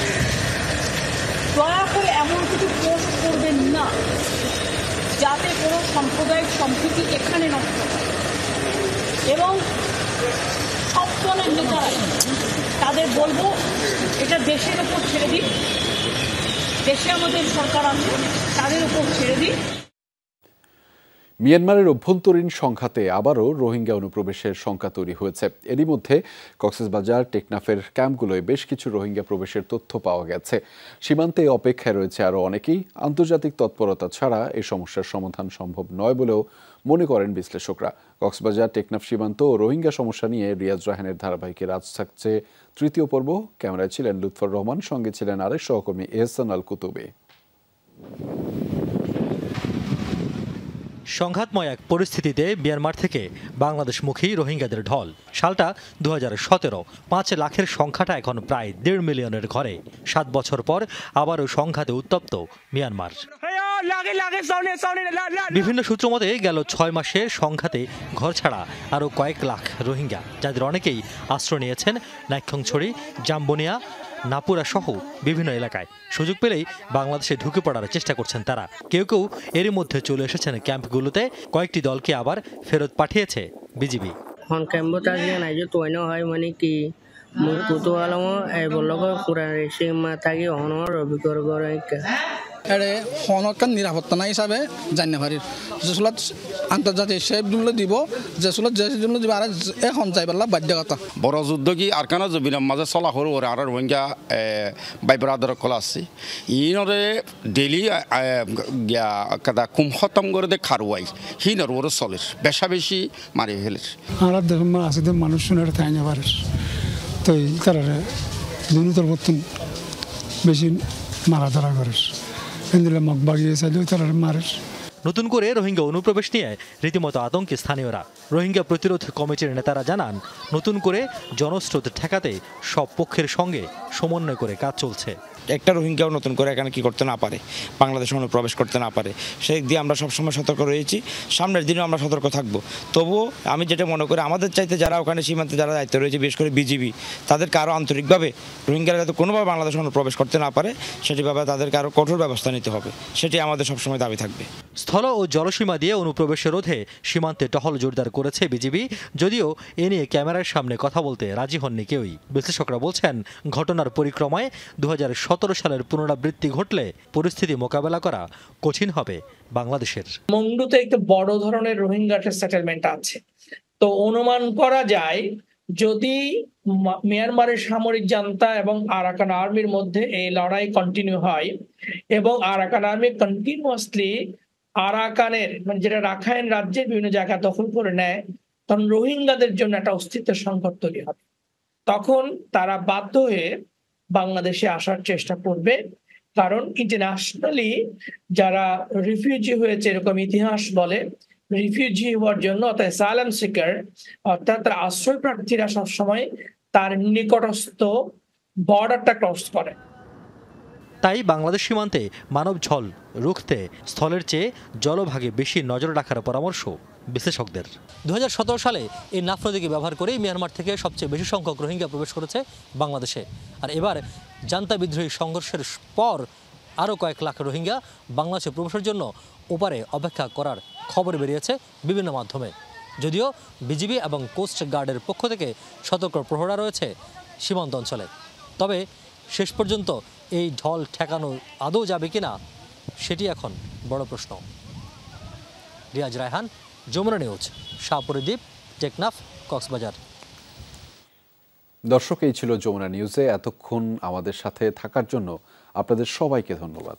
দয়া করে এমন কিছু পোস্ট করবেন না যাতে কোনো সাম্প্রদায়িক সম্প্রীতি এখানে নষ্ট হয়। এবং সব দলের নেতারা তাদের বলবো, এটা দেশের উপর ছেড়ে দিন। দেশে আমাদের সরকার আছে, তাদের উপর ছেড়ে দিন। মিয়ানমারের অভ্যন্তরীণ সংঘাতে আবারও রোহিঙ্গা অনুপ্রবেশের শঙ্কা তৈরি হয়েছে। এরই মধ্যে কক্সবাজার, টেকনাফের ক্যাম্পগুলোয় বেশ কিছু রোহিঙ্গা প্রবেশের তথ্য পাওয়া গেছে। সীমান্তে অপেক্ষায় রয়েছে আরও অনেকেই। আন্তর্জাতিক তৎপরতা ছাড়া এই সমস্যার সমাধান সম্ভব নয় বলেও মনে করেন বিশ্লেষকরা। কক্সবাজার, টেকনাফ সীমান্ত ও রোহিঙ্গা সমস্যা নিয়ে রিয়াজ রাহানের ধারাবাহিকে রাজ থাকছে তৃতীয় পর্ব। ক্যামেরায় ছিলেন লুৎফর রহমান, সঙ্গে ছিলেন আরেক সহকর্মী এহসান আল কুতুবে। সংঘাতময় এক পরিস্থিতিতে মিয়ানমার থেকে বাংলাদেশমুখী রোহিঙ্গাদের ঢল। সালটা 2017। 5 লাখের সংখ্যাটা এখন প্রায় 1.5 মিলিয়নের ঘরে। 7 বছর পর আবারও সংঘাতে উত্তপ্ত মিয়ানমার। বিভিন্ন সূত্র মতে গেল 6 মাসের সংঘাতে ঘর ছাড়া আরও কয়েক লাখ রোহিঙ্গা, যাদের অনেকেই আশ্রয় নিয়েছেন নাইক্ষ্যংছড়ি, জাম্বনিয়া, নাপুরা সহ বিভিন্ন এলাকায়। সুযোগ পেলেই বাংলাদেশে ঢুকে পড়ার চেষ্টা করছেন তারা। কেউ কেউ এরই মধ্যে চলে এসেছেন ক্যাম্পগুলোতে। কয়েকটি দলকে আবার ফেরত পাঠিয়েছে বিজিবি। নিরাপত্তা না হিসাবে জানি পারি আন্তর্জাতিক সেই জন্য দিব যে জন্য দিব আর এখন যাইবার বাধ্যকতা বড় যুদ্ধ কি আর কেন জবিনার মাঝে চলা সৰু আর রোহিঙ্গা বাইব্রাদর কলা আছে ইনরে ডেইলি কাদা কুম খতম করে দে খারুয়াই হিনর ওর চলের বেশা বেশি মারি ফেলের আর দেখুন আছে মানুষ শুনে থাই না পারে তো তারা দুর্নীতির বর্তন বেশি মারা ধরা করে এদিকে মগ বাগিয়ে চাইলেও তারা মারে। নতুন করে রোহিঙ্গা অনুপ্রবেশ নিয়ে রীতিমতো আতঙ্কে স্থানীয়রা। রোহিঙ্গা প্রতিরোধ কমিটির নেতারা জানান, নতুন করে জনস্রোত ঠেকাতে সব পক্ষের সঙ্গে সমন্বয় করে কাজ চলছে। একটা রোহিঙ্গাও নতুন করে এখানে কি করতে না পারে, বাংলাদেশে অনুপ্রবেশ করতে না পারে, সেই দিয়ে আমরা সবসময় সতর্ক রয়েছি। সামনের দিনেও আমরা সতর্ক থাকব। তবুও আমি যেটা মনে করি, আমাদের চাইতে যারা ওখানে সীমান্তে যারা দায়িত্ব রয়েছে, বিশেষ করে বিজিবি, তাদেরকে আরও আন্তরিকভাবে রোহিঙ্গারা যাতে কোনোভাবে বাংলাদেশে অনুপ্রবেশ করতে না পারে সেটিভাবে তাদেরকে আরও কঠোর ব্যবস্থা নিতে হবে, সেটি আমাদের সবসময় দাবি থাকবে। স্থল ও জলসীমা দিয়ে অনুপ্রবেশ রোধে সীমান্তে টহল জোরদার করেছে বিজিবি, যদিও এ নিয়ে ক্যামেরার সামনে কথা বলতে রাজি হননি কেউই। বিশ্লেষকরা বলছেন, ঘটনার পরিক্রমায় 2017 সালের পুনরাবৃত্তি ঘটলে পরিস্থিতি মোকাবেলা করা কঠিন হবে বাংলাদেশের। মংডুতে একটু বড় ধরনের রোহিঙ্গাদের সেটেলমেন্ট আছে, তো অনুমান করা যায় যদি মিয়ানমারের সামরিক জান্তা এবং আরাকান আর্মির মধ্যে এই লড়াই কন্টিনিউ হয় এবং আরাকান আর্মি কন্টিনিউয়াসলি আরাকানের মানে যেটা রাখাইন রাজ্যের বিভিন্ন জায়গা দখল করে নেয়, তখন রোহিঙ্গাদের জন্য একটা অস্তিত্বের সংকট তৈরি হবে। তখন তারা বাধ্য হয়ে বাংলাদেশে আসার চেষ্টা করবে, কারণ ইন্টারন্যাশনালি যারা রিফিউজি হয়েছে এরকম ইতিহাস বলে, রিফিউজি হওয়ার জন্য অর্থাৎ অ্যাসাইলাম সিকার অর্থাৎ তার আশ্রয় প্রার্থীরা সবসময় তার নিকটস্থ বর্ডারটা ক্রস করে। তাই বাংলাদেশ সীমান্তে মানব ঝল রুখতে স্থলের চেয়ে জলভাগে বেশি নজর রাখার পরামর্শ বিশ্লেষকদের। 2017 সালে এই নাফ নদীকে ব্যবহার করেই মিয়ানমার থেকে সবচেয়ে বেশি সংখ্যক রোহিঙ্গা প্রবেশ করেছে বাংলাদেশে। আর এবার জান্তা বিদ্রোহী সংঘর্ষের পর আরও কয়েক লাখ রোহিঙ্গা বাংলাদেশে প্রবেশের জন্য ওপারে অপেক্ষা করার খবর বেরিয়েছে বিভিন্ন মাধ্যমে। যদিও বিজিবি এবং কোস্ট গার্ডের পক্ষ থেকে সতর্ক প্রহরা রয়েছে সীমান্ত অঞ্চলে, তবে শেষ পর্যন্ত এই ঢল ঠেকানো আদৌ যাবে কিনা সেটি এখন বড় প্রশ্ন। রিয়াজ রায়হান, যমুনা নিউজ, শাহপুরী দ্বীপ, টেকনাফ, কক্সবাজার। দর্শক, এই ছিল যমুনা নিউজে। এতক্ষণ আমাদের সাথে থাকার জন্য আপনাদের সবাইকে ধন্যবাদ।